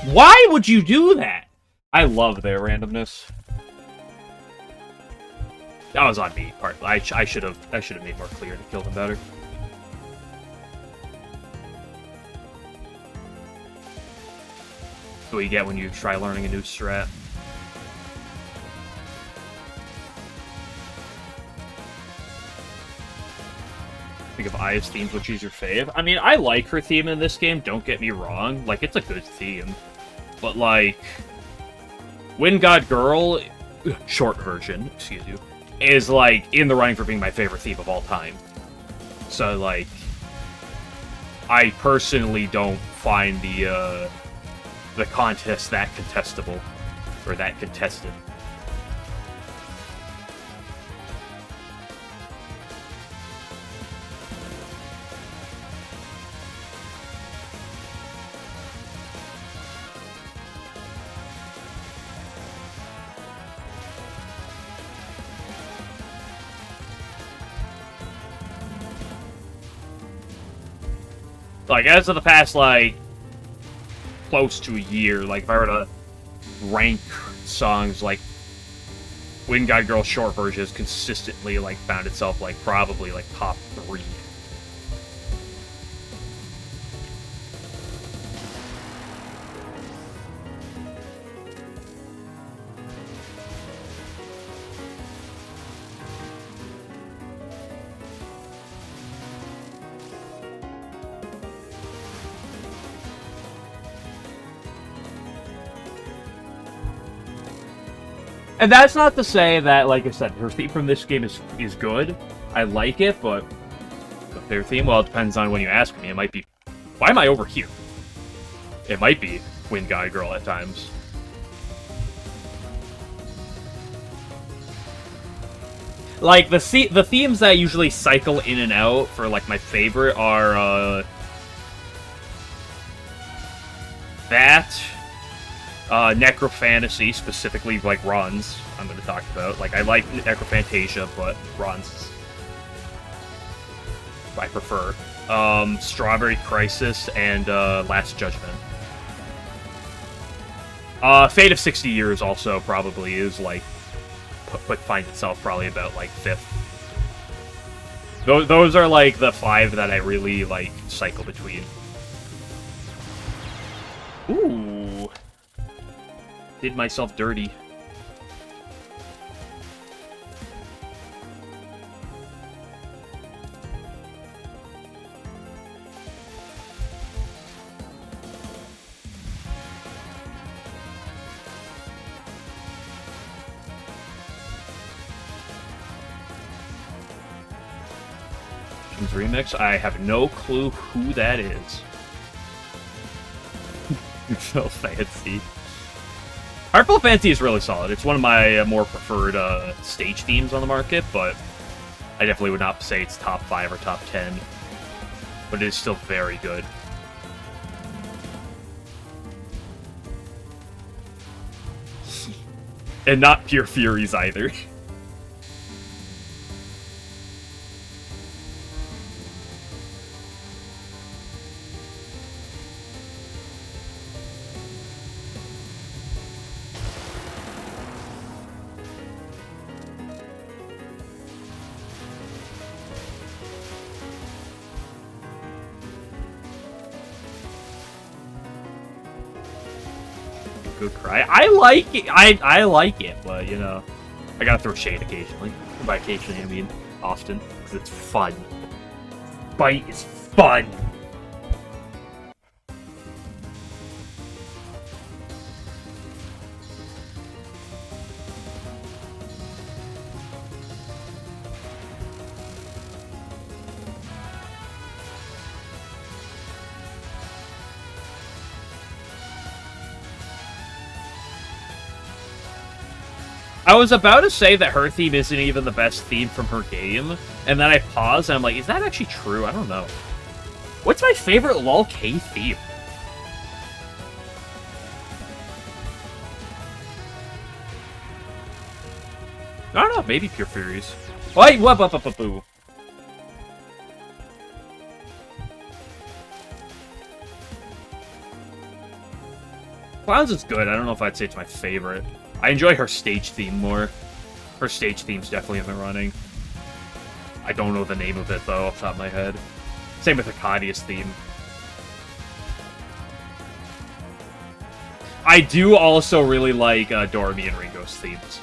Why would you do that? I love their randomness. That was on me. Part. I should have made more clear to kill them better. That's what you get when you try learning a new strat. Think of Aya's themes, which is your fave? I mean, I like her theme in this game, don't get me wrong. Like, it's a good theme. But, like, Wind God Girl, short version, excuse you, is, like, in the running for being my favorite theme of all time. So, like, I personally don't find the contest that contestable, or that contested. Like, as of the past, like, close to a year, like, if I were to rank songs, like, Wind God Girl short version has consistently, like, found itself, like, probably, like, top 3. And that's not to say that, like I said, her theme from this game is good. I like it, but their theme, well, it depends on when you ask me. It might be, why am I over here? It might be Wind Guy Girl at times. Like, the themes that usually cycle in and out for, like, my favorite are, that, Necrofantasy, specifically, like, runs, I'm gonna talk about. Like, I like Necrophantasia, but runs I prefer. Strawberry Crisis and, Last Judgment. Fate of 60 Years also probably is, like, finds itself probably about, like, 5th. Those are, like, the 5 that I really, like, cycle between. Ooh. Did myself dirty. Remix? I have no clue who that is. So fancy. Heartful Fantasy is really solid. It's one of my more preferred stage themes on the market, but I definitely would not say it's top 5 or top 10. But it is still very good. And not Pure Furies either. Good cry. I like it. I like it, but you know, I gotta throw shade occasionally. By occasionally, I mean often, because it's fun. Bite is fun. I was about to say that her theme isn't even the best theme from her game, and then I paused and I'm like, is that actually true? I don't know. What's my favorite LOL-K theme? I don't know, maybe Pure Furies. Wait, what? Boo. Clowns is good. I don't know if I'd say it's my favorite. I enjoy her stage theme more. Her stage theme's definitely in the running. I don't know the name of it, though, off the top of my head. Same with Akadia's theme. I do also really like Doremi and Ringo's themes.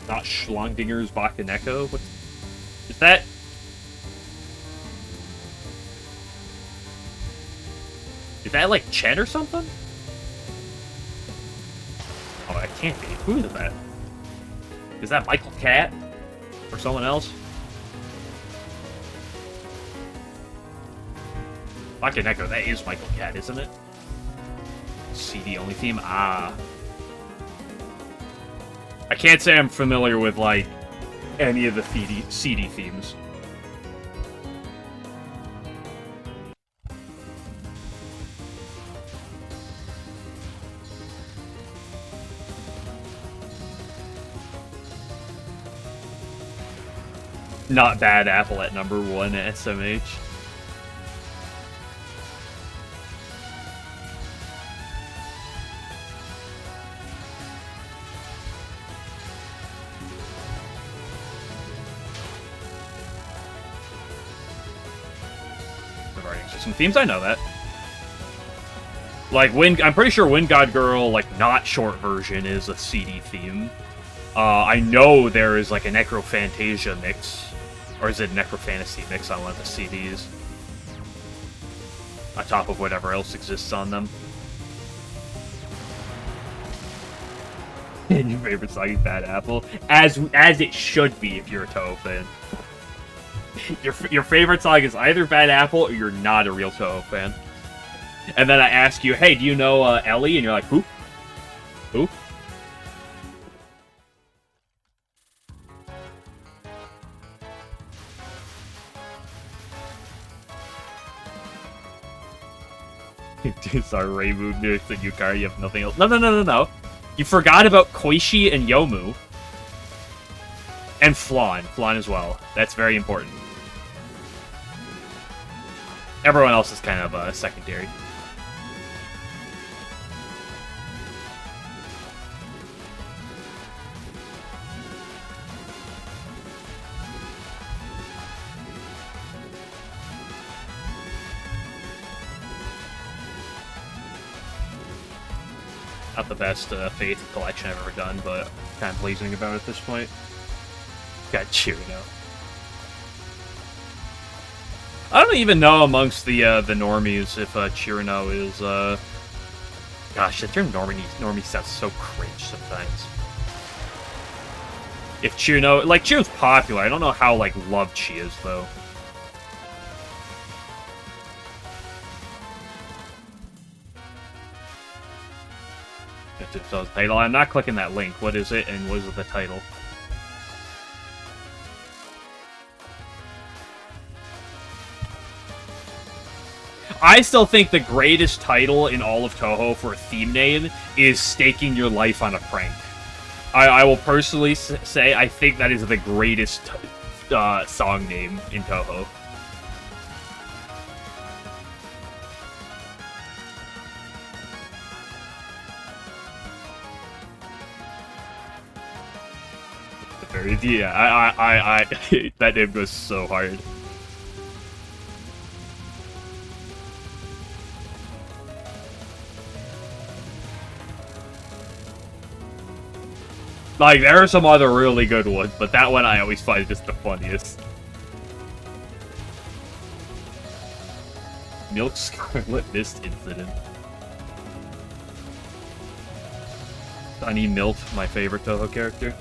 Not Schlongdinger's Bakaneko? What is that? Is that like Chet or something? Oh, that can't be. Who is that? Is that Michael Cat? Or someone else? Bakaneko, that is Michael Cat, isn't it? CD only theme? Ah. I can't say I'm familiar with, like, any of the CD themes. Not Bad Apple at number 1 at SMH. overarching system themes. I know that. Like, I'm pretty sure Wind God Girl, like, not short version is a CD theme. I know there is, like, a Necrophantasia mix. Or is it Necrophantasy mix on one of the CDs? On top of whatever else exists on them. And your favorite song is Bad Apple? As it should be if you're a Touhou fan. Your favorite song is either Bad Apple or you're not a real Touhou fan. And then I ask you, hey, do you know Ellie? And you're like, who? Who? Sorry, Reimu, Nurse, and Yukari, you have nothing else. No. You forgot about Koishi and Yomu. And Flan. Flan as well. That's very important. Everyone else is kind of secondary. Not the best Faith collection I've ever done, but kind of blazing about at this point. Got Chirino. I don't even know amongst the normies if Chirino is gosh, the term normie sounds so cringe sometimes. If Chirino, like, Chirino's popular, I don't know how, like, loved she is, though. Title. I'm not clicking that link. What is it, and what is the title? I still think the greatest title in all of Touhou for a theme name is Staking Your Life on a Prank. I will personally say I think that is the greatest song name in Touhou. Yeah, I that name goes so hard. Like, there are some other really good ones, but that one I always find just the funniest. Milk Scarlet Mist Incident. Sunny Milt, my favorite Touhou character.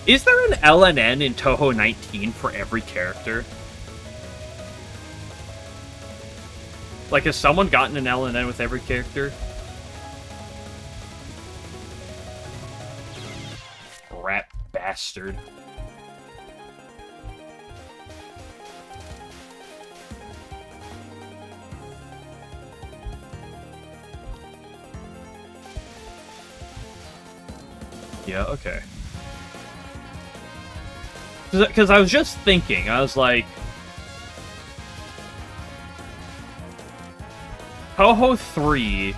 Is there an LNN in Touhou 19 for every character? Like, has someone gotten an LNN with every character? Rat bastard. Yeah, okay. Because I was just thinking, I was like, Touhou 3.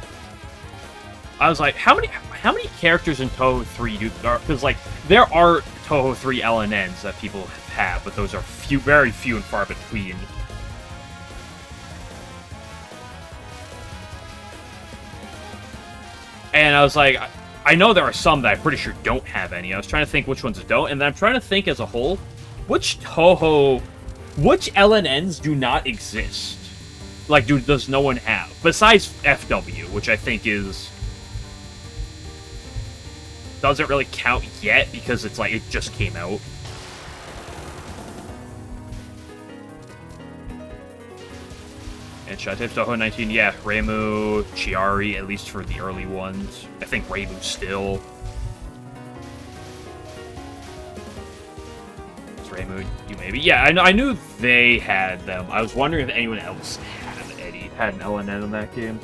I was like, how many characters in Touhou 3 do there? Because, like, there are Touhou 3 LNNs that people have, but those are very few and far between. And I was like, I know there are some that I'm pretty sure don't have any. I was trying to think which ones don't, and then I'm trying to think as a whole, which LNNs do not exist? Like, does no one have? Besides FW, which I think doesn't really count yet, because it's like, it just came out. And Shot-Type Touhou 19, yeah, Reimu, Chiari, at least for the early ones. I think Reimu still. Is Reimu even maybe. Yeah, I knew they had them. I was wondering if anyone else had an LNN in that game.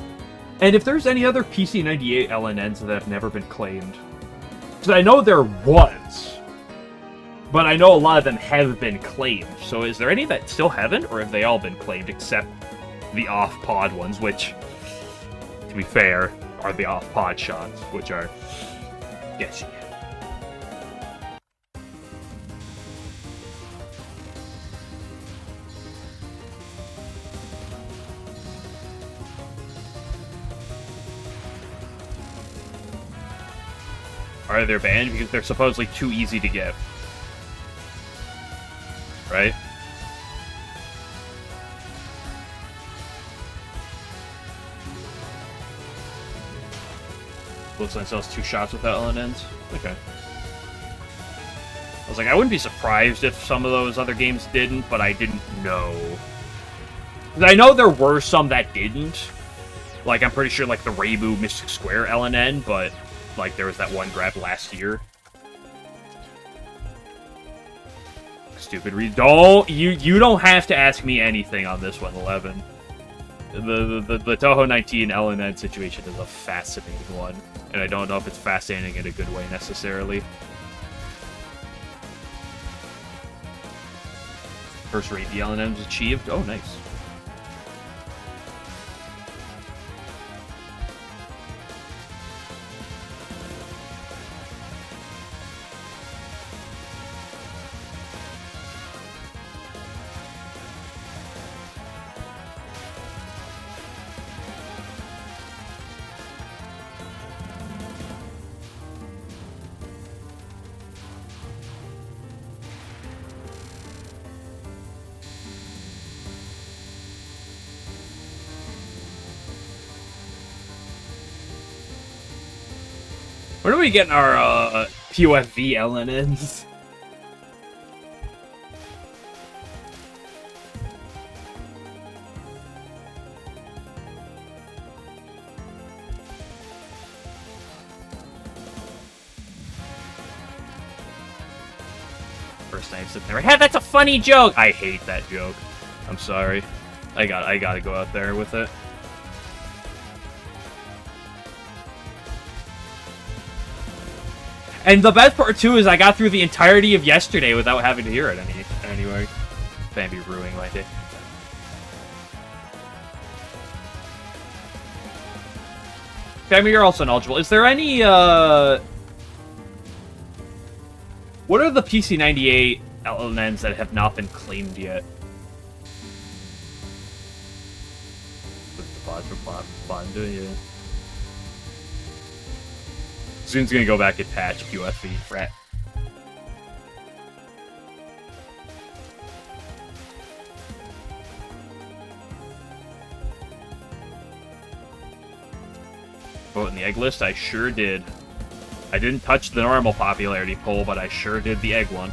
And if there's any other PC98 LNNs that have never been claimed. Because I know there was. But I know a lot of them have been claimed. So is there any that still haven't? Or have they all been claimed except the off-pod ones, which, to be fair, are the off-pod shots, which are sketchy. Are they banned? Because they're supposedly too easy to get. Right? Looks like it sells 2 shots without LNNs. Okay. I was like, I wouldn't be surprised if some of those other games didn't, but I didn't know. I know there were some that didn't. Like, I'm pretty sure, like, the Reibu Mystic Square LNN, but, like, there was that one grab last year. Stupid read. You don't have to ask me anything on this one, 11. The Touhou 19 LNN situation is a fascinating one, and I don't know if it's fascinating in a good way necessarily. First raid the LNN was achieved. Oh, nice. When are we getting our POFV LNNs? First time sitting there, hey, that's a funny joke! I hate that joke. I'm sorry. I gotta go out there with it. And the best part, too, is I got through the entirety of yesterday without having to hear it anyway. That'd be ruining my day. Family, you're also knowledgeable. Is there any, what are the PC98 LNNs that have not been claimed yet? Yeah. Soon's gonna go back and patch QFV, rat. Vote in the egg list? I sure did. I didn't touch the normal popularity poll, but I sure did the egg one.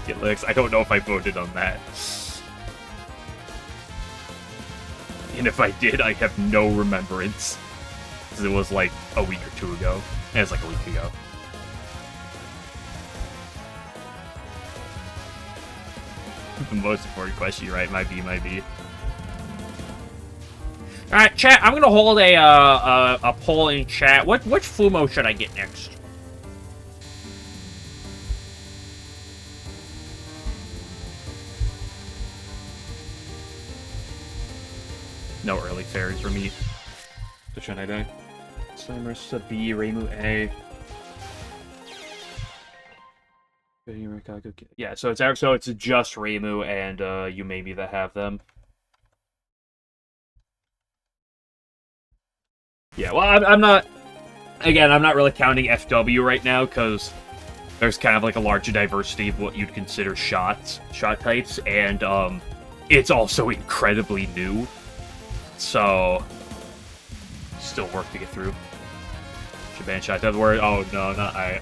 Get licks. I don't know if I voted on that. And if I did, I have no remembrance. Because it was like a week or two ago. It was like a week ago. The most important question, you're right, might be. Alright, chat, I'm gonna hold a poll in chat. Which Fumo should I get next? No early fairies for me. Which one I die? Slammer's B, Reimu A. Yeah, so it's just Reimu and Umemi that have them. Yeah, well, I'm not. Again, I'm not really counting FW right now because there's kind of like a larger diversity of what you'd consider shot types, and it's also incredibly new. So, still work to get through. Shaban shot doesn't work. Oh no, not I.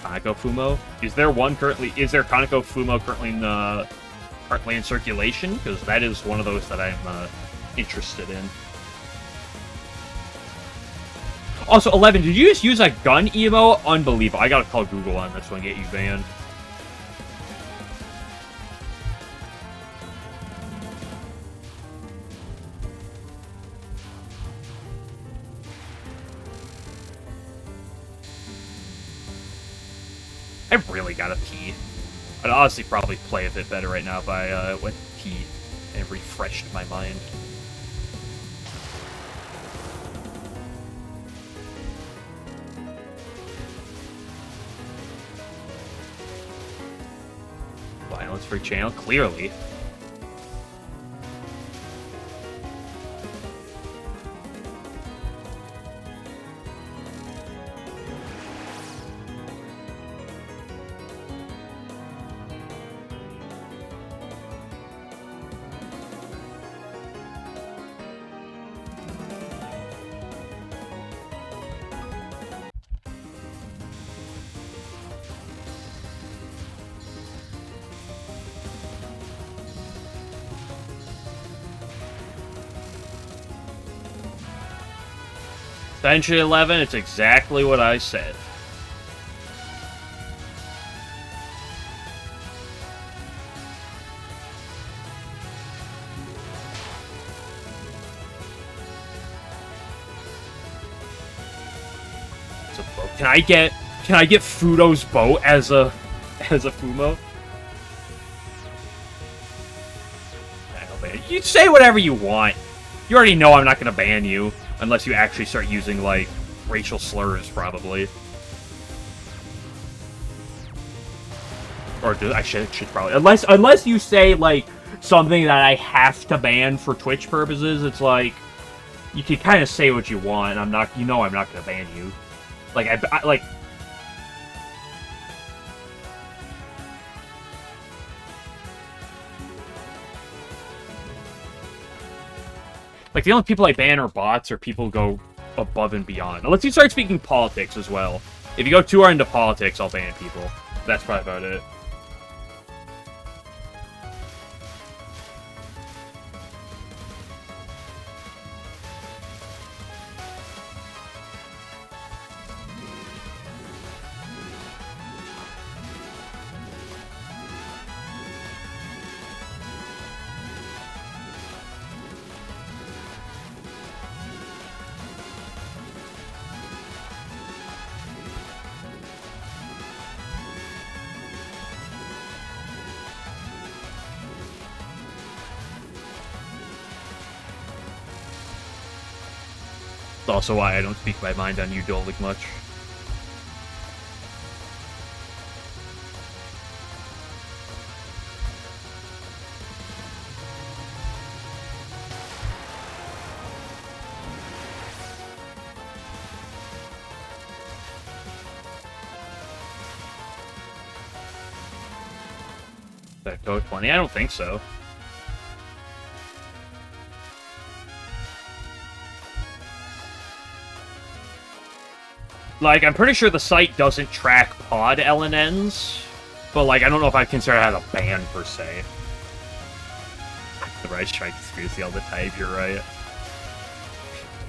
Kaneko Fumo. Is there Kaneko Fumo currently in circulation? Because that is one of those that I'm interested in. Also, 11, did you just use a gun emo? Unbelievable. I gotta call Google on this one, get you banned. I really gotta pee. I'd honestly probably play a bit better right now if I went to pee and refreshed my mind. Violence-free channel, clearly. Century 11, it's exactly what I said. It's a boat. Can I get Fudo's boat as a Fumo? You say whatever you want. You already know I'm not gonna ban you. Unless you actually start using, like, racial slurs, probably. Or I should probably... Unless you say, like, something that I have to ban for Twitch purposes, it's like... You can kind of say what you want, and I'm not... You know I'm not gonna ban you. Like, like... Like, the only people I ban are bots, or people go above and beyond. Unless you start speaking politics as well. If you go too hard into politics, I'll ban people. That's probably about it. It's also why I don't speak my mind on Udolic much. Is that code 20? I don't think so. Like, I'm pretty sure the site doesn't track pod LNNs, but, like, I don't know if I'd consider that a ban, per se. The right strike conspiracy all the time, you're right.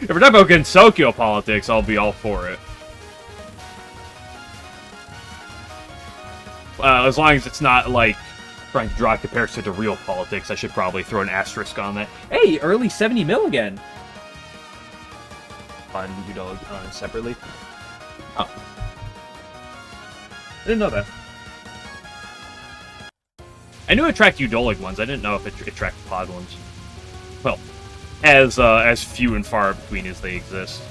If we're talking about Gensokyo politics, I'll be all for it. As long as it's not, like, trying to draw a comparison to real politics, I should probably throw an asterisk on that. Hey, early 70 mil again! On, you know, separately. Oh. I didn't know that. I knew it tracked Udolic ones. I didn't know if it tracked pod ones. Well, as few and far between as they exist.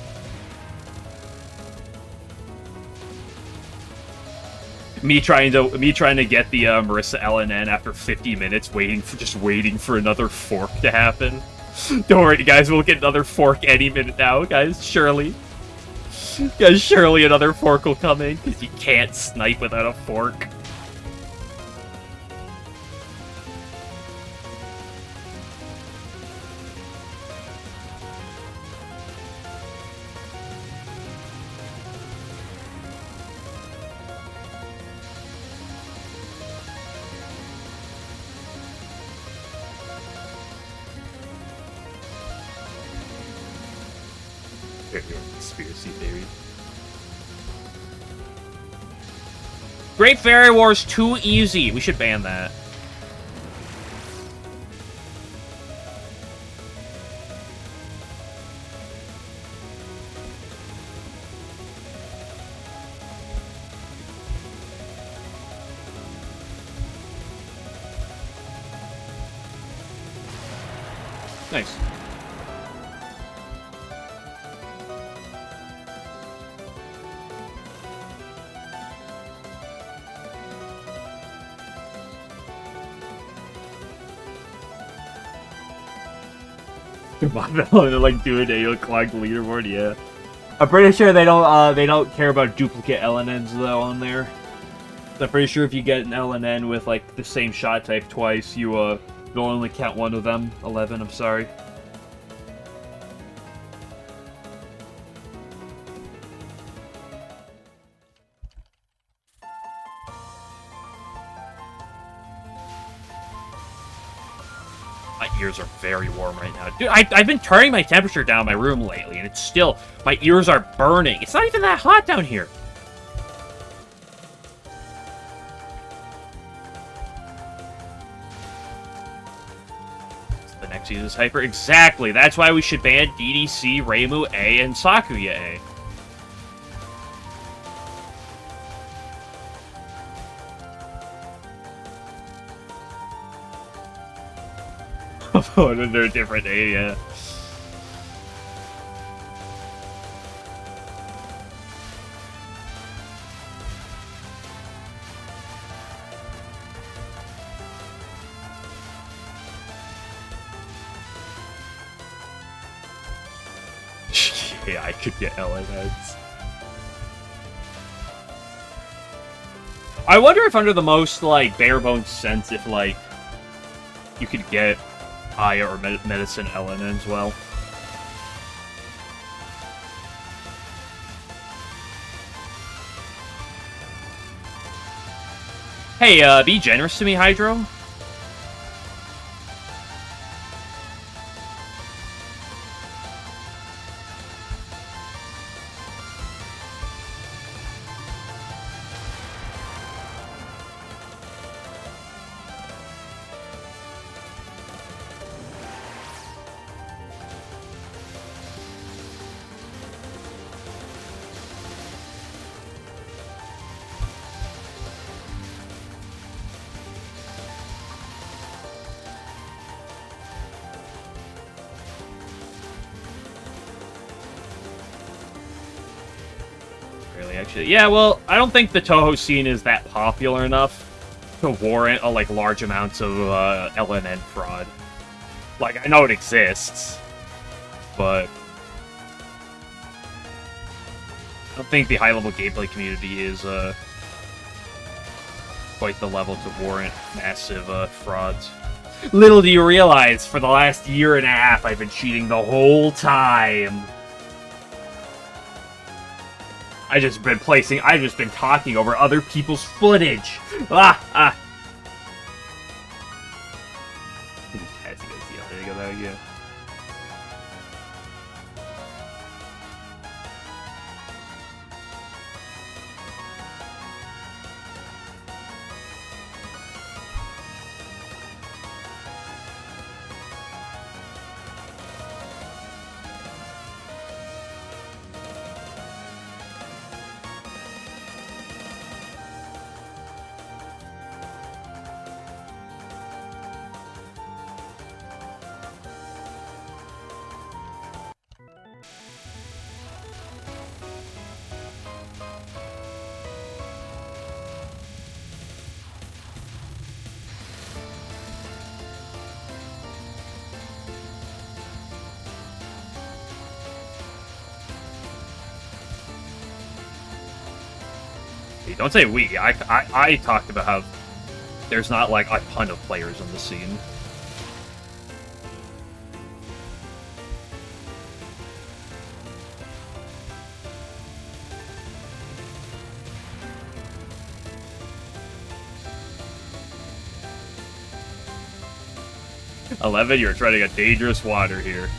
Me trying to get the Marissa LNN after 50 minutes, just waiting for another fork to happen. Don't worry, guys. We'll get another fork any minute now, guys. Surely. Guys, surely another fork will come in, because you can't snipe without a fork. Conspiracy theory. Great Fairy Wars too easy. We should ban that. Nice. They're like doing a clogged leaderboard, yeah. I'm pretty sure they don't care about duplicate LNNs though on there. I'm pretty sure if you get an LNN with like the same shot type twice, you'll only count one of them. 11, I'm sorry. My ears are very warm right now. Dude, I've been turning my temperature down in my room lately, and it's still... My ears are burning. It's not even that hot down here. The next season is Hyper. Exactly. That's why we should ban DDC, Reimu A, and Sakuya A. Oh, they're a different day, yeah. Yeah, I could get LNNs. I wonder if under the most, like, bare-bones sense, if, like, you could get Aya or Medicine LNN as well. Hey, be generous to me, Hydro. Yeah, well, I don't think the Touhou scene is that popular enough to warrant like large amounts of LNN fraud. Like, I know it exists, but I don't think the high-level gameplay community is quite the level to warrant massive frauds. Little do you realize, for the last year and a half, I've been cheating the whole time. I've just been talking over other people's footage. Ah. There you go, there you go. Don't say we. I talked about how there's not, like, a ton of players on the scene. $11, you're treading a dangerous water here.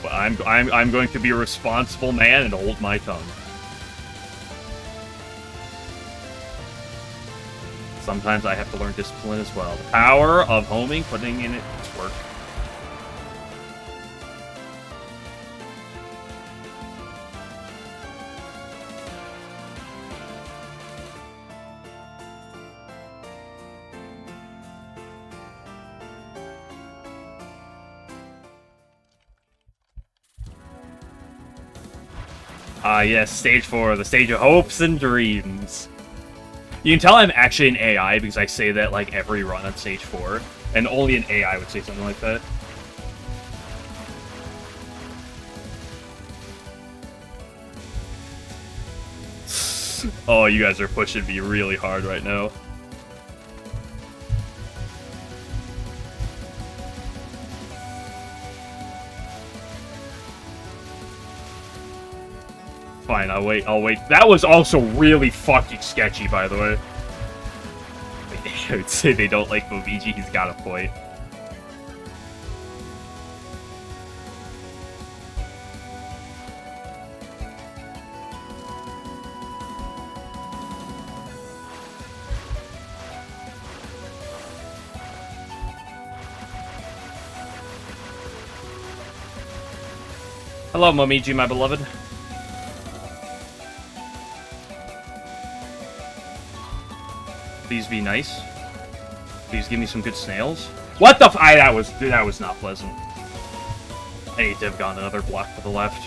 But I'm going to be a responsible man and hold my tongue. Sometimes I have to learn discipline as well. The power of homing, putting in its work. Ah, yes, stage 4, the stage of hopes and dreams. You can tell I'm actually an AI because I say that like every run on stage 4, and only an AI would say something like that. Oh, you guys are pushing me really hard right now. Fine, I'll wait, That was also really fucking sketchy, by the way. I would say they don't like Momiji, he's got a point. Hello, Momiji, my beloved. Please be nice. Please give me some good snails. What the f- that was not pleasant. I need to have gone another block to the left.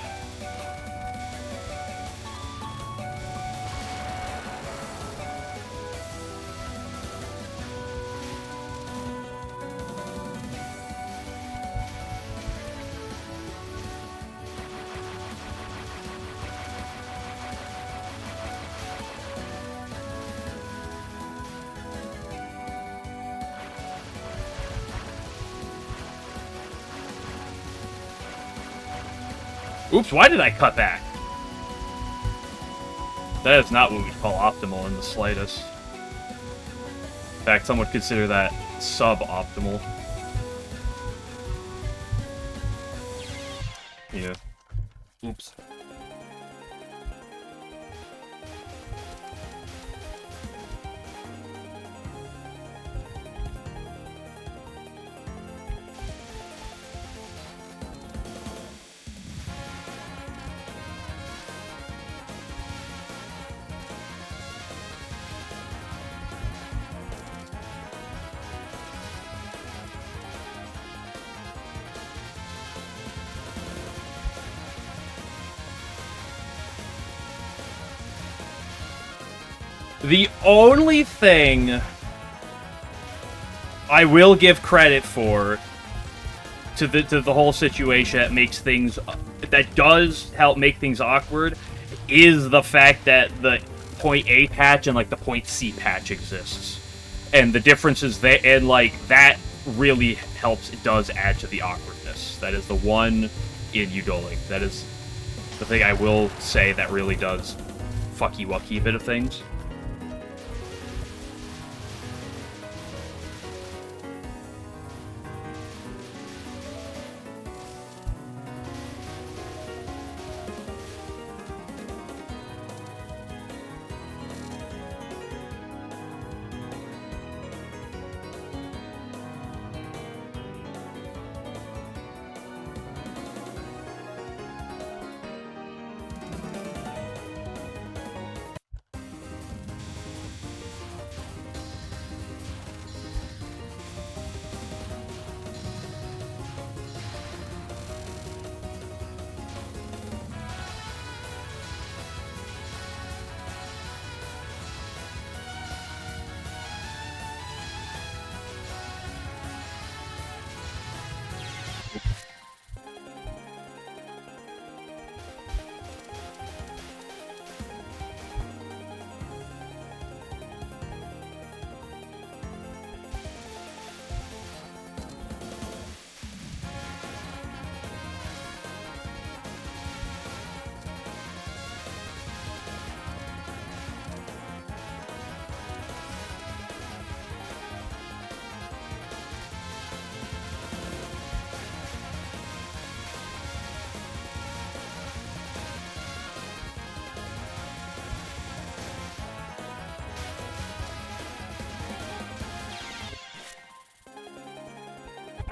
Oops, why did I cut back? That is not what we call optimal in the slightest. In fact, some would consider that suboptimal. Yeah. Oops. The only thing I will give credit for to the whole situation that does help make things awkward is the fact that the point A patch and like the point C patch exists, and the differences there, and like that really helps. It does add to the awkwardness. That is the one in Udoling. That is the thing I will say that really does fucky-wucky bit of things.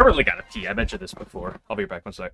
currently got a pee. I mentioned this before. I'll be back one sec.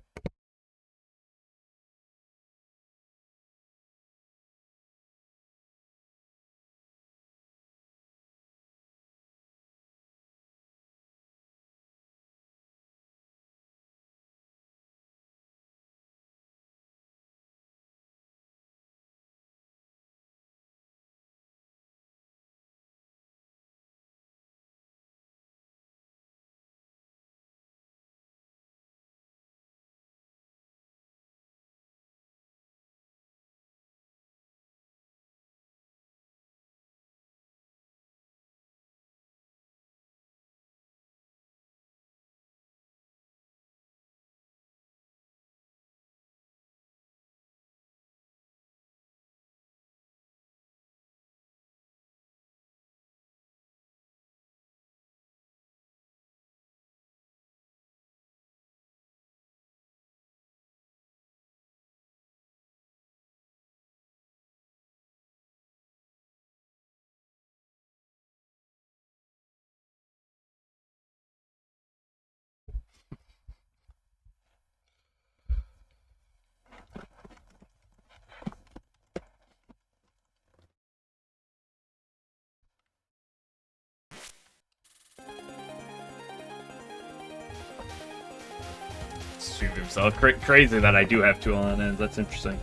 Shoot himself. Crazy that I do have 2 LNNs. That's interesting.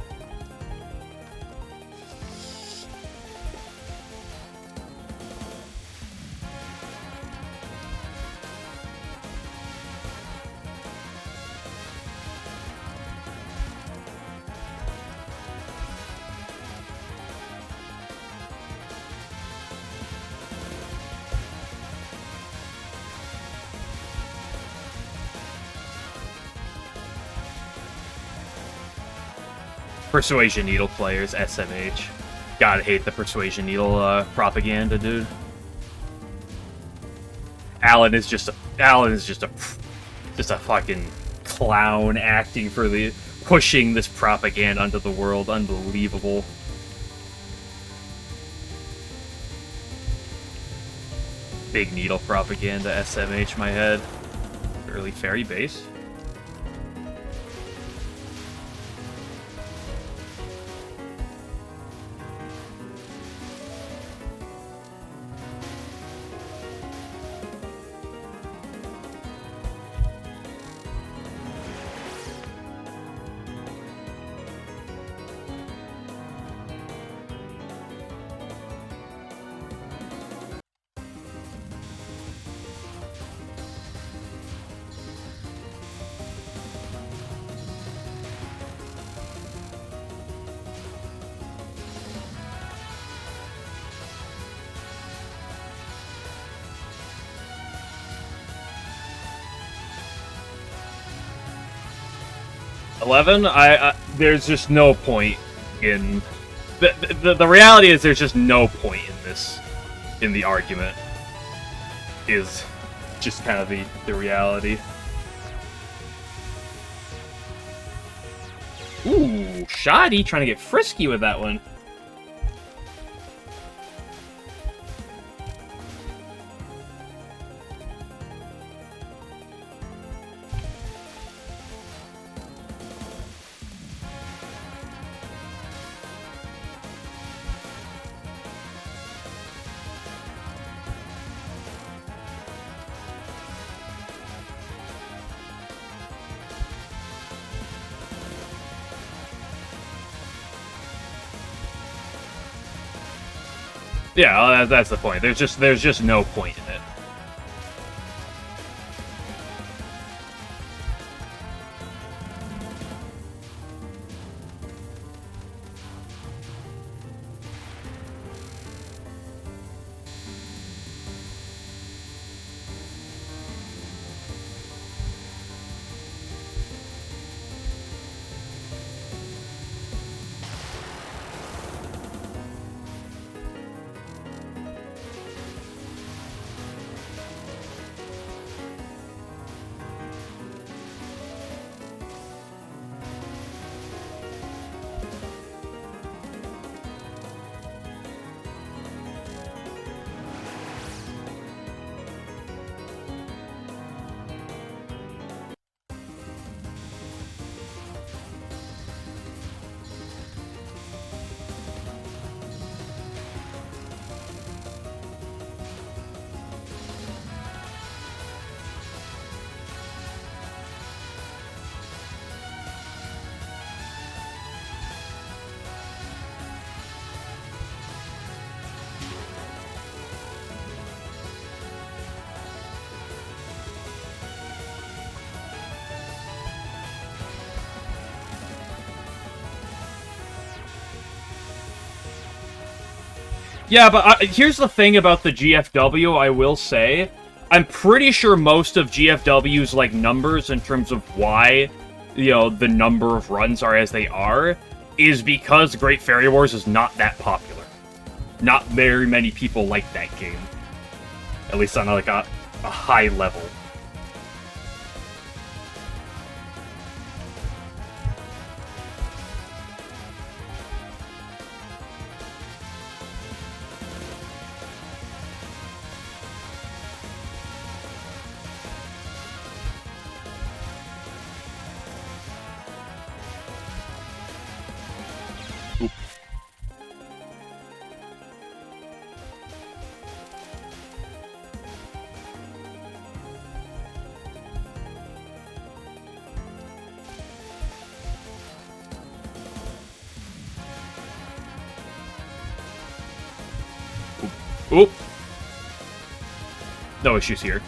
Persuasion Needle players, SMH. Gotta hate the Persuasion Needle propaganda, dude. Alan is just a fucking clown acting for pushing this propaganda onto the world. Unbelievable. Big needle propaganda, SMH my head. Early fairy base. There's just no point in the reality is there's just no point in this, in the argument is just kind of the reality. Ooh, Shoddy trying to get frisky with that one. Yeah, that's the point. There's just no point in it. Yeah, but here's the thing about the GFW, I will say. I'm pretty sure most of GFW's, like, numbers in terms of why, you know, the number of runs are as they are, is because Great Fairy Wars is not that popular. Not very many people like that game. At least on, like, a high level. Oop. No issues here.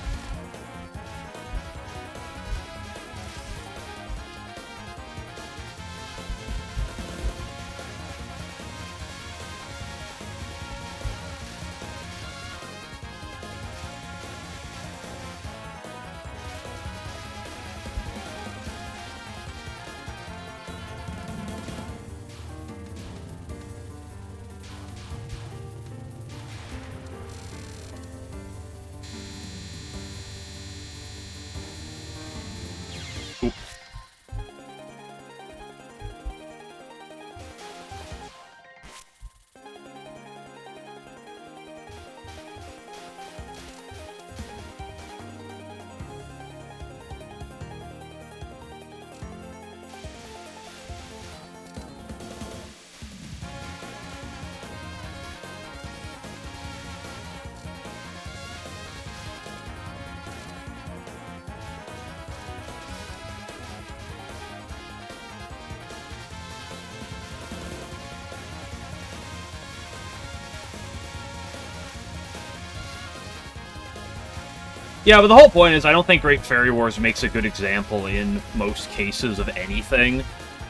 Yeah, but the whole point is I don't think Great Fairy Wars makes a good example in most cases of anything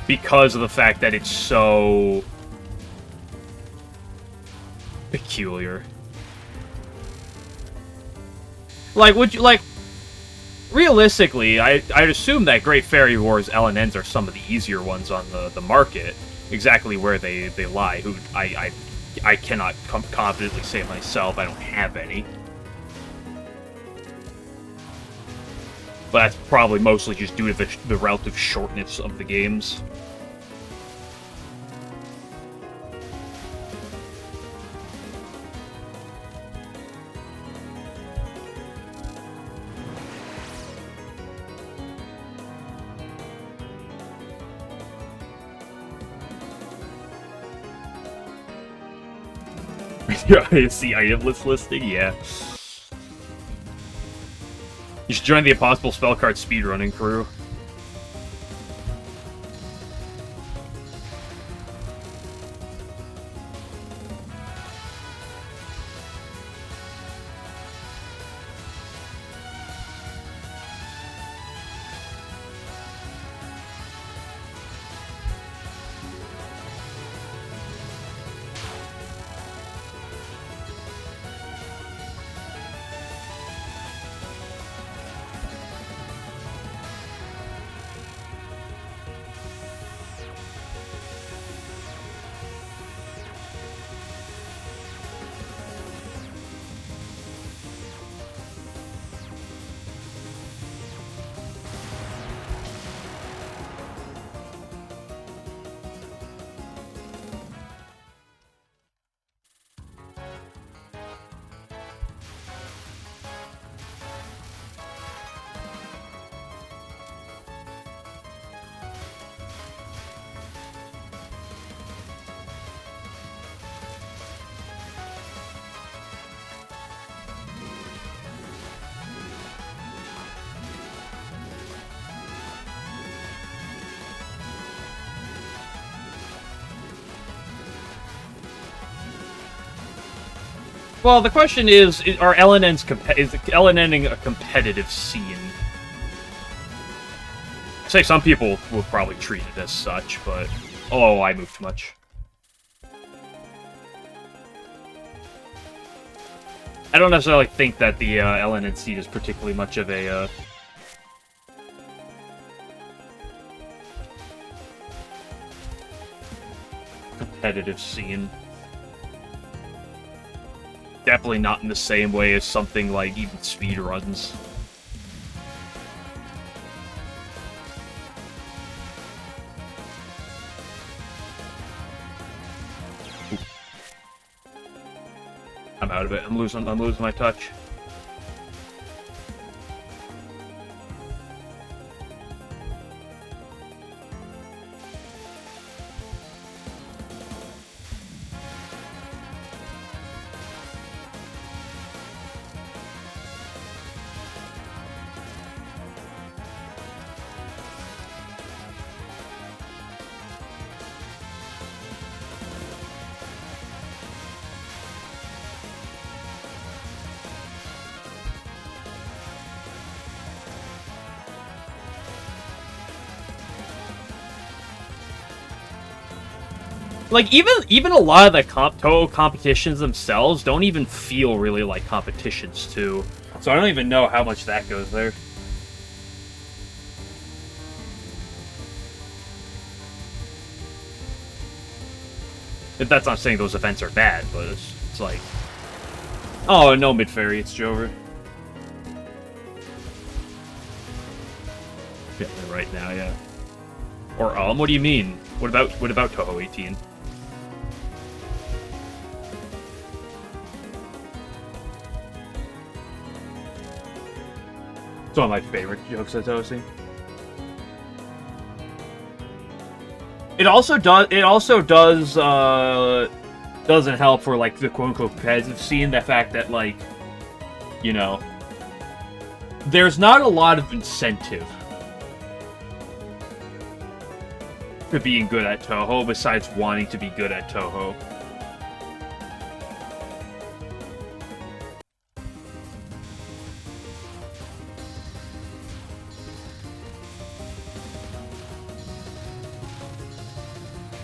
because of the fact that it's so peculiar. Like, would you, like, realistically, I'd assume that Great Fairy Wars LNNs are some of the easier ones on the market, exactly where they lie. Who I cannot confidently say myself, I don't have any. But that's probably mostly just due to the relative shortness of the games. Yeah, it's the item list listing, yeah. You should join the Impossible Spellcard speedrunning crew. Well, the question is are LNNs is LNNing a competitive scene? I say some people will probably treat it as such, but... Oh, I moved too much. I don't necessarily think that the LNN seed is particularly much of a competitive scene. Definitely not in the same way as something like even speedruns. I'm out of it. I'm losing my touch. Like, even a lot of the Touhou competitions themselves don't even feel really like competitions, too. So I don't even know how much that goes there. That's not saying those events are bad, but it's like... Oh, no mid-fairy, it's Jover. Yeah, right now, yeah. Or, what do you mean? What about Touhou 18? It's one of my favorite jokes at Toasty. It also does doesn't help for like the quote unquote competitive scene, the fact that, like, you know, there's not a lot of incentive to being good at Touhou besides wanting to be good at Touhou.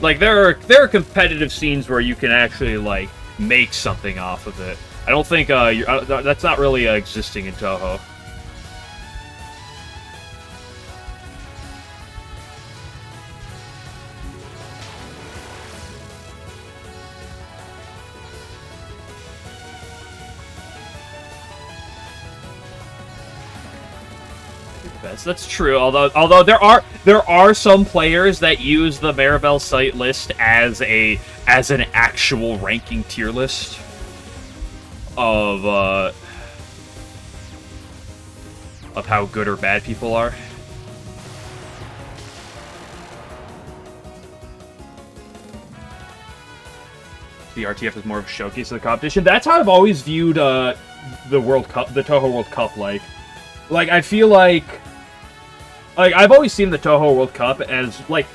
Like, there are competitive scenes where you can actually, like, make something off of it. I don't think that's not really existing in Touhou. That's true. Although there are some players that use the Maribel site list as an actual ranking tier list of how good or bad people are. The RTF is more of a showcase of the competition. That's how I've always viewed the World Cup, the Touhou World Cup. Like I feel like I've always seen the Touhou World Cup as, like,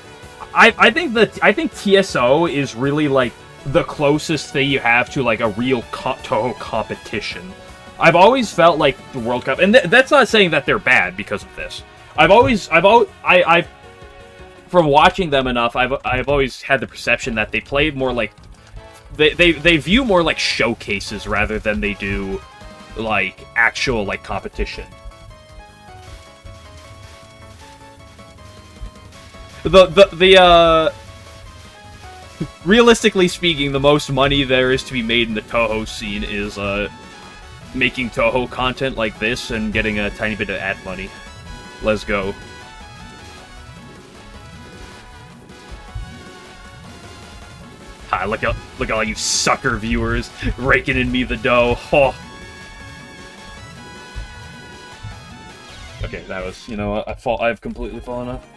I think TSO is really, like, the closest thing you have to, like, a real Touhou competition. I've always felt like the World Cup, and that's not saying that they're bad because of this. I've from watching them enough, I've always had the perception that they play more like they view more like showcases rather than they do like actual like competition. Realistically speaking, the most money there is to be made in the Touhou scene is making Touhou content like this and getting a tiny bit of ad money. Let's go. Ah, look at all you sucker viewers raking in me the dough. Oh. Okay, that was, you know what, I've completely fallen off.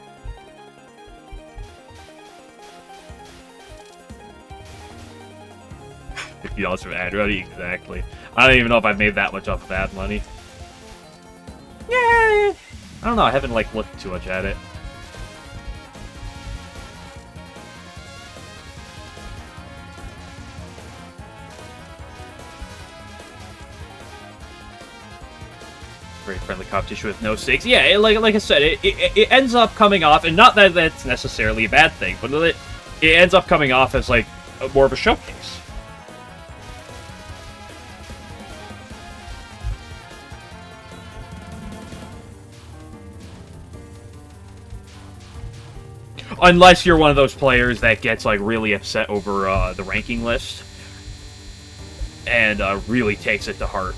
$50 for ad ready, exactly. I don't even know if I've made that much off of ad money. Yeah, I don't know. I haven't like looked too much at it. Very friendly competition with no stakes. Yeah, like I said, it ends up coming off, and not that that's necessarily a bad thing, but it ends up coming off as like more of a showcase. Unless you're one of those players that gets, like, really upset over the ranking list. And really takes it to heart.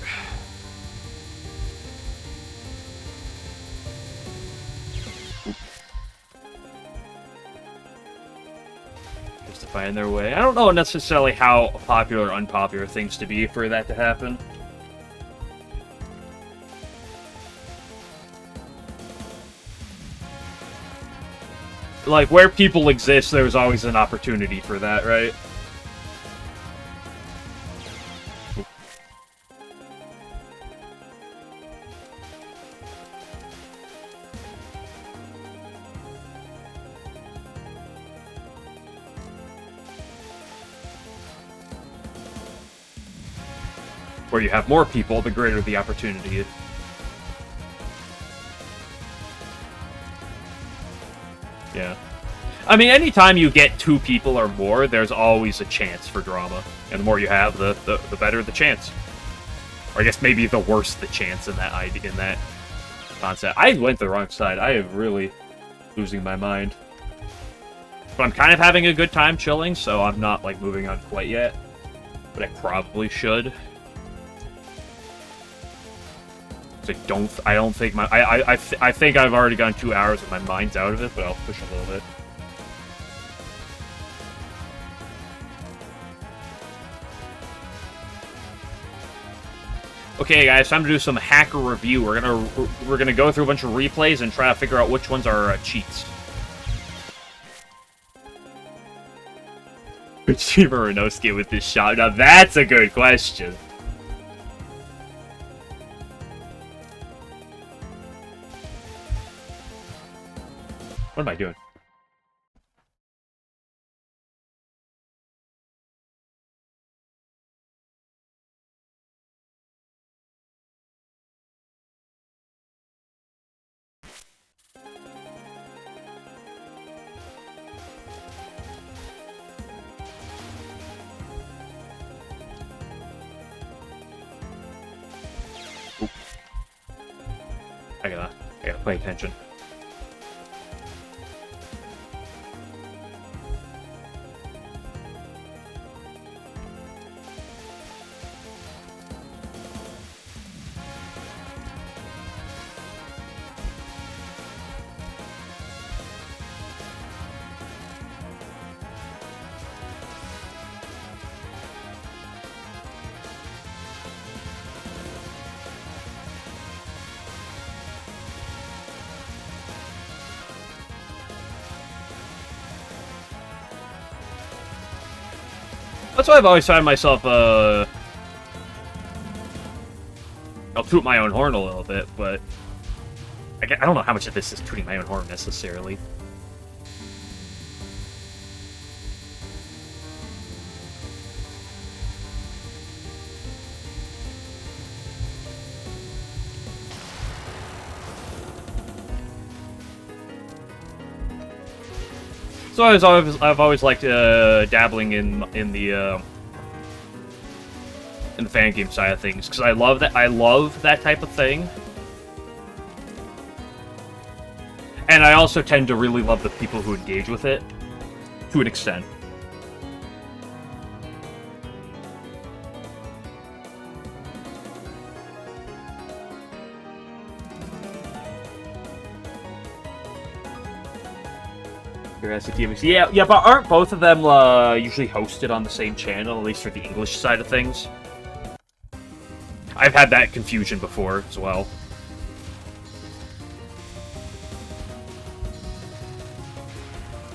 Just to find their way. I don't know necessarily how popular or unpopular things to be for that to happen. Like, where people exist, there's always an opportunity for that, right? Where you have more people, the greater the opportunity. Yeah. I mean, anytime you get 2 people or more, there's always a chance for drama. And the more you have, the better the chance. Or I guess maybe the worse the chance in that idea, in that concept. I went the wrong side. I am really losing my mind. But I'm kind of having a good time chilling, so I'm not, like, moving on quite yet. But I probably should. I don't think my... I think I've already gone 2 hours and my mind's out of it, but I'll push a little bit. Okay, guys, time to do some hacker review. We're gonna go through a bunch of replays and try to figure out which ones are cheats. Which streamer Renosuke with this shot? Now that's a good question. What am I doing? Oop. I gotta pay attention. That's why I've always found myself, I'll toot my own horn a little bit, but I don't know how much of this is tooting my own horn, necessarily. So I've always liked dabbling in the fan game side of things, because I love that type of thing, and I also tend to really love the people who engage with it to an extent. Yeah, but aren't both of them usually hosted on the same channel, at least for the English side of things? I've had that confusion before, as well.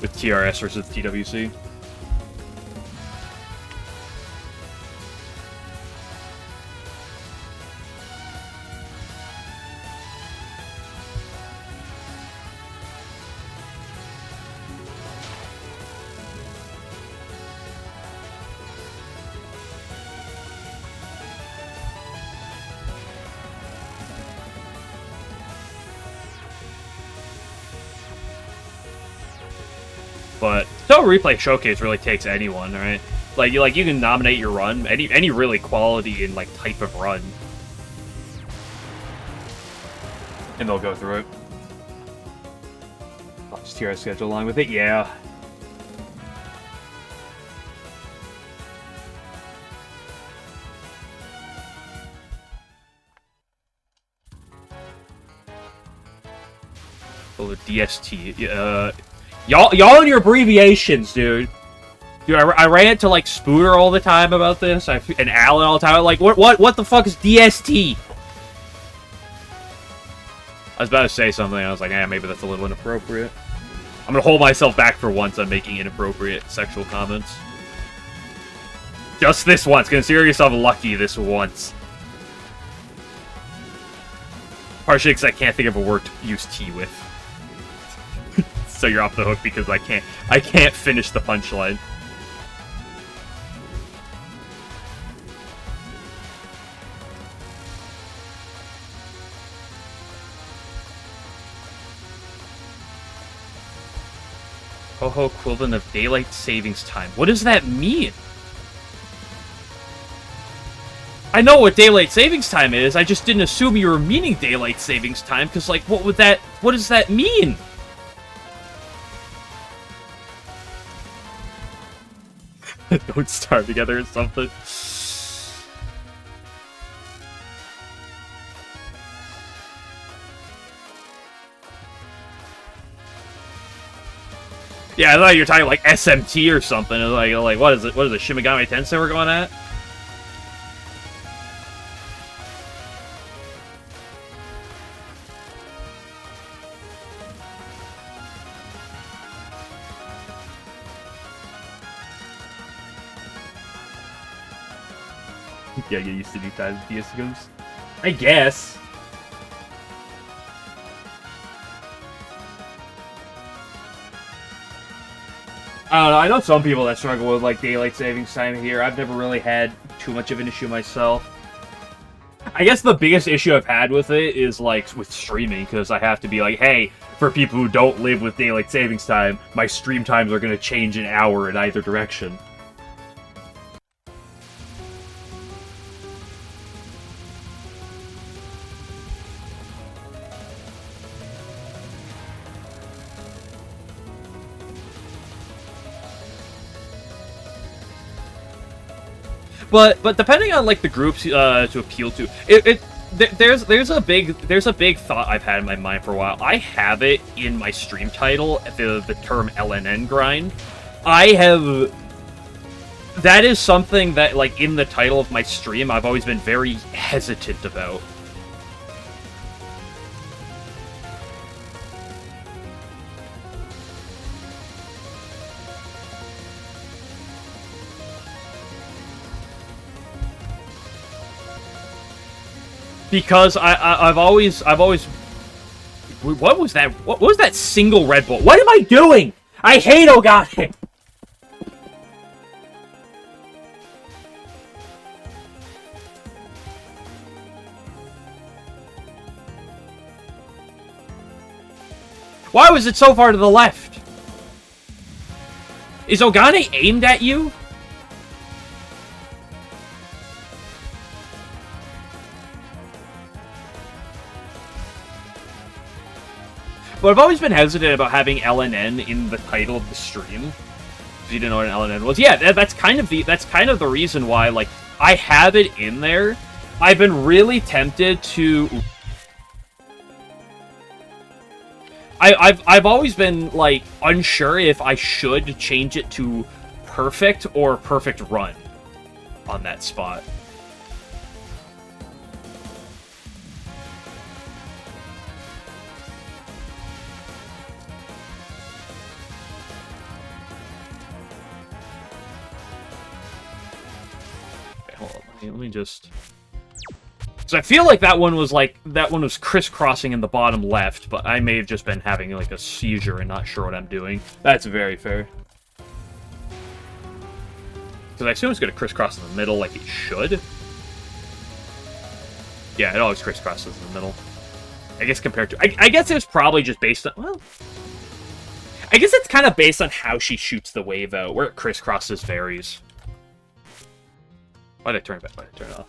With TRS versus TWC. But Touhou Replay Showcase really takes anyone, right? Like you can nominate your run, any really quality and like type of run, and they'll go through it. I'll just hear our schedule along with it. Yeah. Oh, DST. Y'all and your abbreviations, dude. Dude, I ran to like Spooner all the time about this, and Alan all the time. Like, what the fuck is DST? I was about to say something. I was like, maybe that's a little inappropriate. I'm gonna hold myself back for once on making inappropriate sexual comments. Just this once. Consider yourself lucky this once. Partially because I can't think of a word to use T with. So you're off the hook because I can't finish the punchline. Touhou equivalent of daylight savings time. What does that mean? I know what daylight savings time is. I just didn't assume you were meaning daylight savings time because, like, what does that mean? Don't starve together or something. Yeah, I thought you were talking like SMT or something. Like what is it? What is it? Shimigami Tensei we're going at? Yeah, get used to new times DS goes. I guess. I don't know, I know some people that struggle with, like, daylight savings time here. I've never really had too much of an issue myself. I guess the biggest issue I've had with it is, like, with streaming, because I have to be like, hey, for people who don't live with daylight savings time, my stream times are going to change an hour in either direction. But depending on like the groups to appeal to, there's a big thought I've had in my mind for a while. I have it in my stream title, the term LNN grind. That is something that, like, in the title of my stream, I've always been very hesitant about. Because I've always what was that? What was that single Red Bull? What am I doing? I hate Ogane. Why was it so far to the left? Is Ogane aimed at you? But I've always been hesitant about having LNN in the title of the stream. If you didn't know what an LNN was. Yeah, that's kind of the reason why, like, I have it in there. I've been really tempted to... I've always been, like, unsure if I should change it to perfect or perfect run on that spot. Let me just... Because I feel like that one was crisscrossing in the bottom left, but I may have just been having, like, a seizure and not sure what I'm doing. That's very fair. Because I assume it's going to crisscross in the middle like it should. Yeah, it always crisscrosses in the middle. I guess compared to... I guess it was probably just based on... Well... I guess it's kind of based on how she shoots the wave out. Where it crisscrosses varies. Why did I turn it back? Why did I turn it off?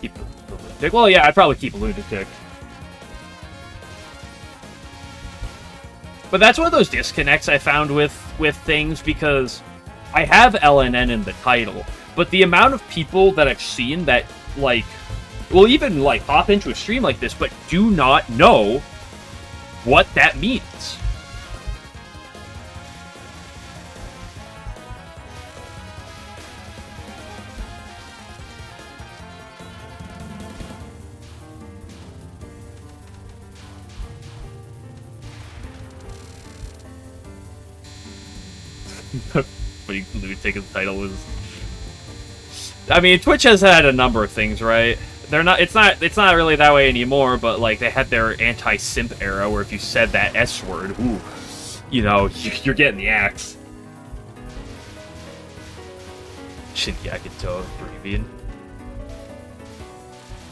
Keep the lunatic. Well, yeah, I'd probably keep a lunatic. But that's one of those disconnects I found with things, because I have LNN in the title, but the amount of people that I've seen that, like, will even, like, hop into a stream like this, but do not know what that means. Putting lunatic in the title was... I mean, Twitch has had a number of things, right? They're not. It's not really that way anymore. But like, they had their anti-simp era, where if you said that S word, ooh, you know, you're getting the axe. Shinyakuto Bolivian.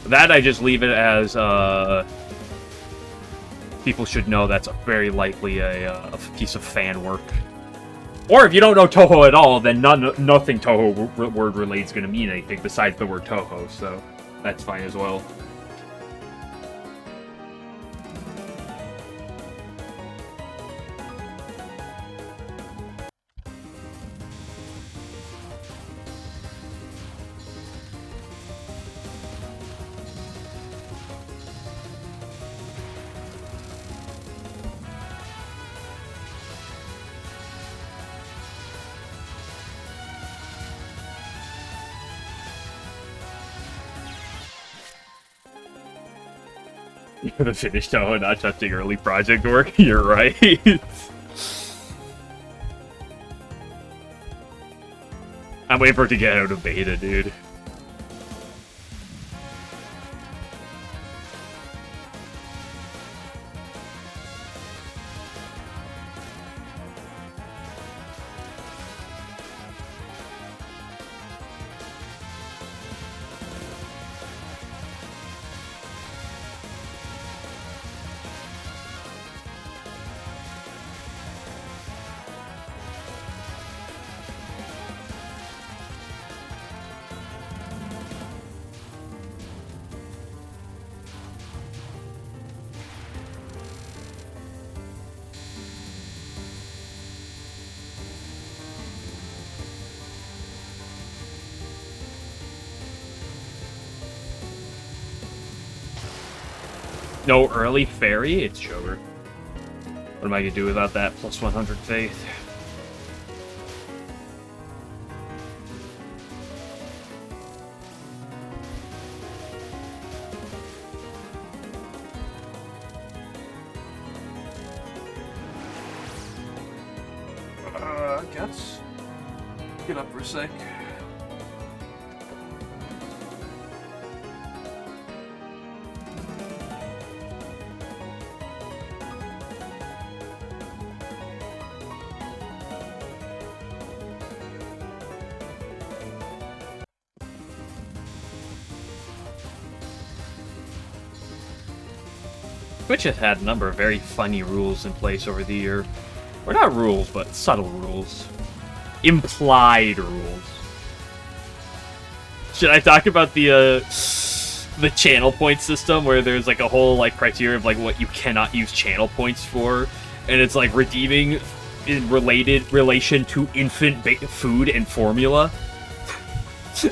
That I just leave it as people should know that's very likely a piece of fan work. Or if you don't know Touhou at all, then nothing Touhou word related is going to mean anything besides the word Touhou, so that's fine as well. You could have finished Touhou not touching early project work. You're right. I'm waiting for it to get out of beta, dude. No early fairy? It's sugar. What am I gonna do without that plus 100 faith? I guess. Get up for a sec. Twitch has had a number of very funny rules in place over the year. Or not rules, but subtle rules. Implied rules. Should I talk about the channel point system, where there's like a whole like criteria of like what you cannot use channel points for, and it's like redeeming in relation to infant food and formula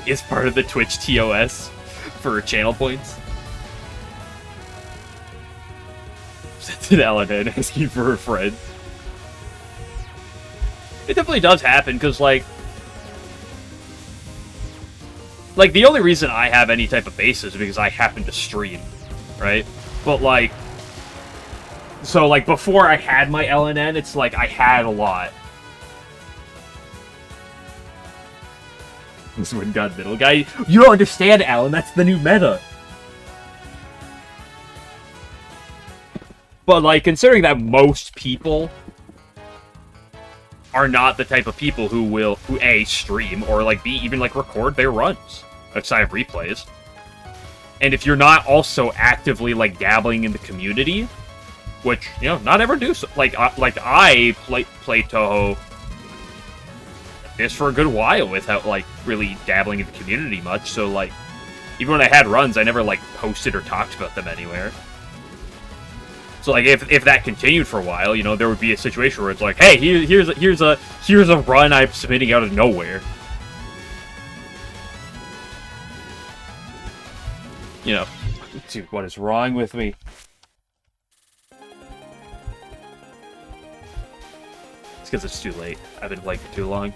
is part of the Twitch TOS for channel points. Did LNN asking for a friend? It definitely does happen, because, like, the only reason I have any type of base is because I happen to stream, right? But, like, so, like, before I had my LNN, it's like I had a lot. This Wind God middle guy. You don't understand, Alan, that's the new meta. But, like, considering that most people are not the type of people who A, stream, or, like, B, even, like, record their runs outside of replays. And if you're not also actively, like, dabbling in the community, which, you know, not ever do so. Like I play Touhou just for a good while without, like, really dabbling in the community much, so, like, Even when I had runs, I never, like, posted or talked about them anywhere. So, like, if that continued for a while, you know, there would be a situation where it's like, hey, here's a run I'm submitting out of nowhere. You know, dude, what is wrong with me? It's because it's too late. I've been playing for too long.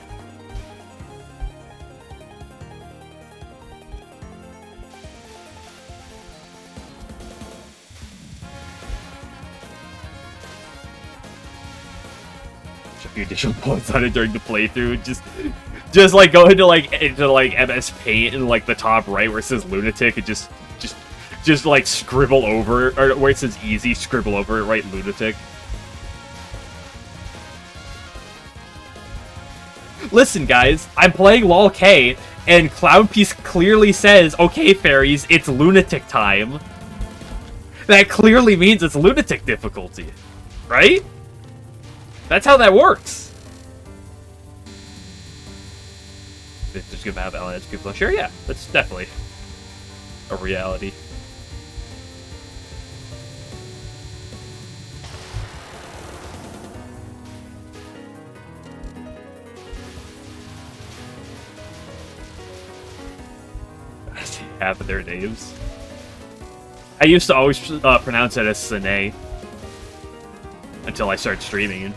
A few additional points on it during the playthrough. Just like go into like MS Paint and like the top right where it says lunatic and just like scribble over it, or where it says easy, scribble over it, right, lunatic. Listen, guys, I'm playing LOL-K, and Clown Piece clearly says, okay, fairies, it's lunatic time. That clearly means it's lunatic difficulty, right? That's how that works. It's just gonna have LNN people. Sure, yeah, that's definitely a reality. Half of their names. I used to always pronounce it as Sine until I started streaming.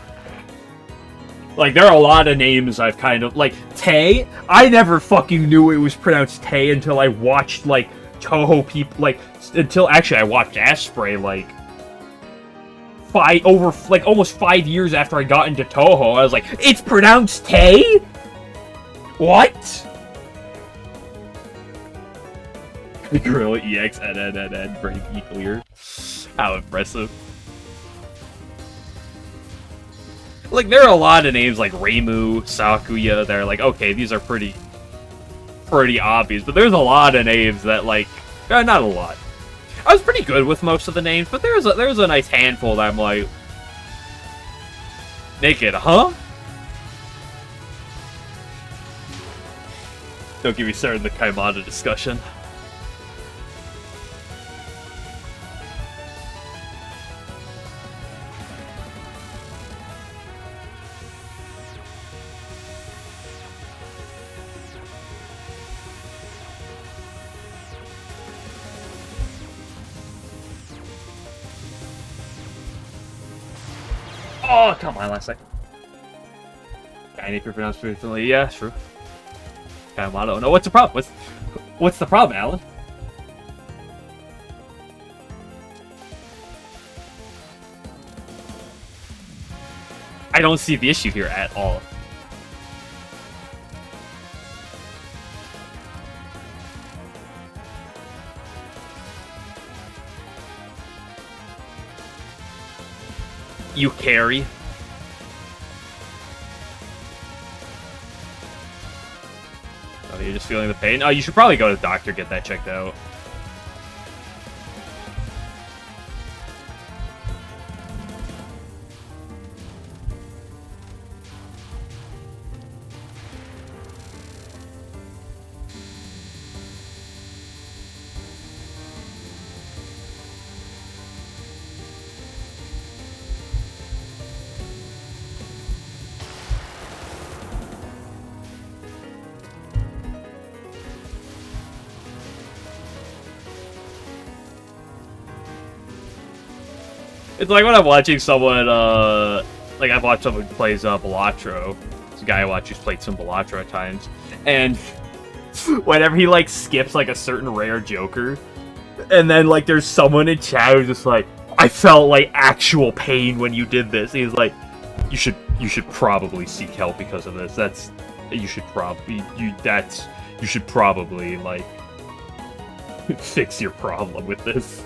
Like, there are a lot of names I've kind of... Like, Tay? I never fucking knew it was pronounced Tay until I watched, like, Touhou people... Like, until... Actually, I watched Asprey, like... almost 5 years after I got into Touhou. I was like, it's pronounced Tay? What? Gorilla EX, NNNN, Brave E clear. How impressive. Like, there are a lot of names like Reimu, Sakuya, that are like, okay, these are pretty obvious, but there's a lot of names that, like, not a lot. I was pretty good with most of the names, but there's a nice handful that I'm like, naked, huh? Don't get me started in the Kaimada discussion. Oh, come on, last second. Guy need to pronounce differently. Yeah, true. Kaimado. No, what's the problem? What's the problem, Alan? I don't see the issue here at all. You carry. Oh, you're just feeling the pain? Oh, you should probably go to the doctor, get that checked out. It's like when I'm watching someone, like I've watched someone who plays Balatro. This guy I watch who's played some Balatro at times. And whenever he, like, skips, like, a certain rare Joker, and then, like, there's someone in chat who's just like, I felt, like, actual pain when you did this. And he's like, you should probably seek help because of this. You should probably, like, fix your problem with this.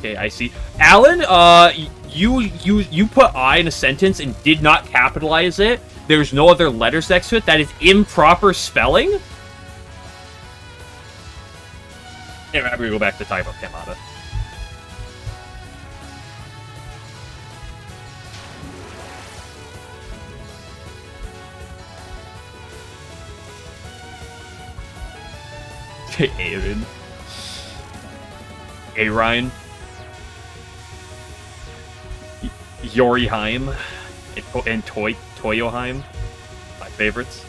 Okay, I see. Alan, you put I in a sentence and did not capitalize it. There's no other letters next to it. That is improper spelling. Anyway, I'm gonna go back to talking about Kamada. Aaron. Arine. Yoriheim. And Toyoheim. My favorites.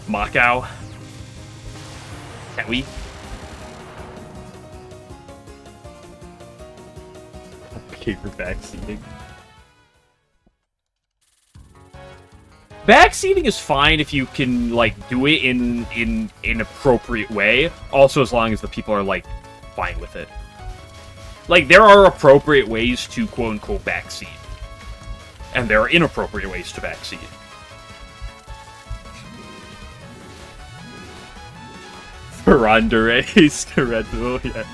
Macau. Tewi. Favorite backseating. Backseating is fine if you can, like, do it in an appropriate way. Also, as long as the people are, like, fine with it. Like, there are appropriate ways to quote-unquote backseat. And there are inappropriate ways to backseat. Ferrandere to Red Bull, yeah.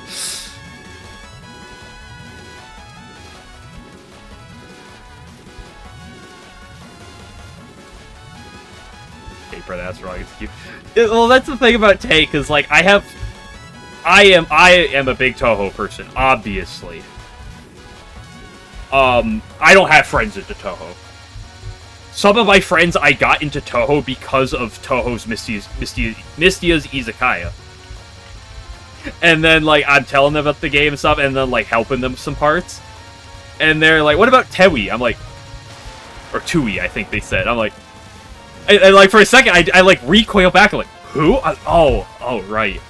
Taper, that's wrong. It's cute. Well, that's the thing about Tay, because, like, I am a big Touhou person, obviously. I don't have friends into Touhou. Some of my friends I got into Touhou because of Touhou's Mistia's Izakaya. And then, like, I'm telling them about the game and stuff, and then, like, helping them with some parts. And they're like, what about Tewi? I'm like... Or Tui, I think they said. I'm like... And like, for a second, I like, recoil back. I'm like, who? Oh, right.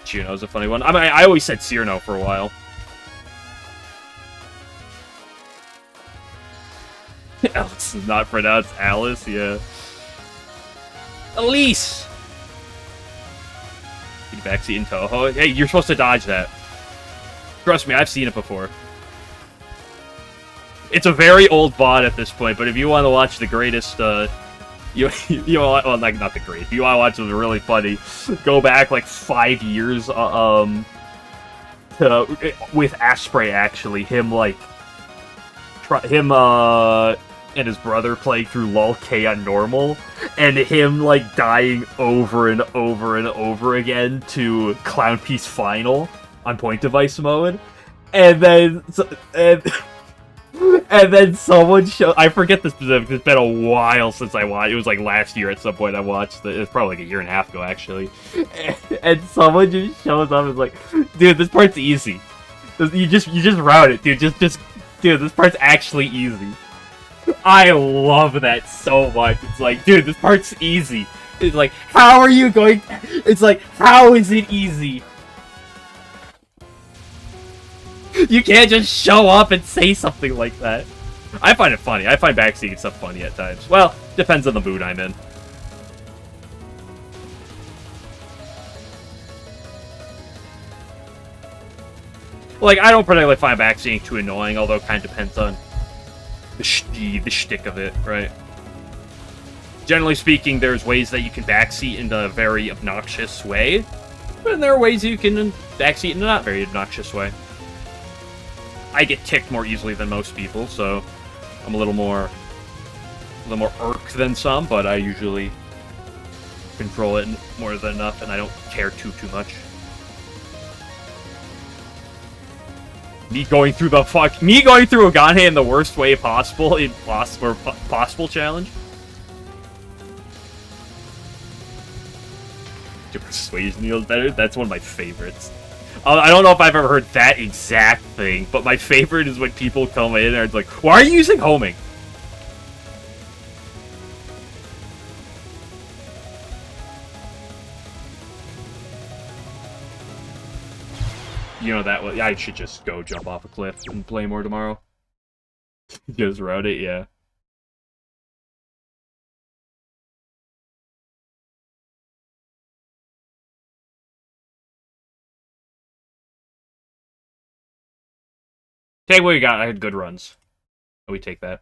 Juno's a funny one. I mean, I always said Cyrano for a while. Alice is not pronounced Alice, yeah. Elise! Backseat in Touhou. Hey, you're supposed to dodge that. Trust me, I've seen it before. It's a very old bot at this point, but if you want to watch the greatest, you want, well, like, not the greatest, if you want to watch something really funny, go back, like, 5 years, with Asprey, actually, him, like, and his brother playing through LOL-K on normal, and him, like, dying over and over and over again to Clown Piece Final on Point Device mode, and then, and then someone showed... I forget the specifics. It's been a while since I watched. It was like last year at some point I watched it. It was probably like a year and a half ago, actually. And someone just shows up and is like, dude, this part's easy. You just route it, dude. Dude, this part's actually easy. I love that so much. It's like, dude, this part's easy. It's like, how are you going... It's like, how is it easy? You can't just show up and say something like that. I find it funny. I find backseating stuff funny at times. Well, depends on the mood I'm in. Like, I don't particularly find backseating too annoying, although it kind of depends on the shtick of it, right? Generally speaking, there's ways that you can backseat in a very obnoxious way, but there are ways you can backseat in a not very obnoxious way. I get ticked more easily than most people, so I'm a little more irked than some, but I usually control it more than enough, and I don't care too much. Me going through a Ganhe in the worst way possible in possible challenge. Persuasion feels better. That's one of my favorites. I don't know if I've ever heard that exact thing, but my favorite is when people come in and it's like, why are you using homing? You know that I should just go jump off a cliff and play more tomorrow. Just route it, yeah. Take what you got. I had good runs. We take that.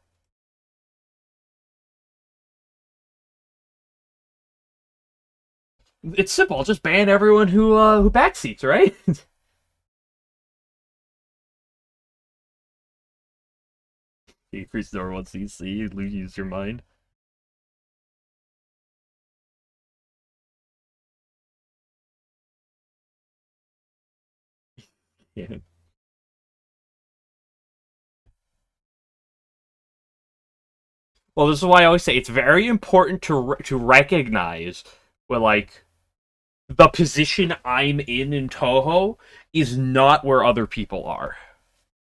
It's simple. Just ban everyone who backseats, right? Increase the number 1 CC, use your mind. Yeah. Well, this is why I always say it's very important to recognize, well, like, the position I'm in Touhou is not where other people are.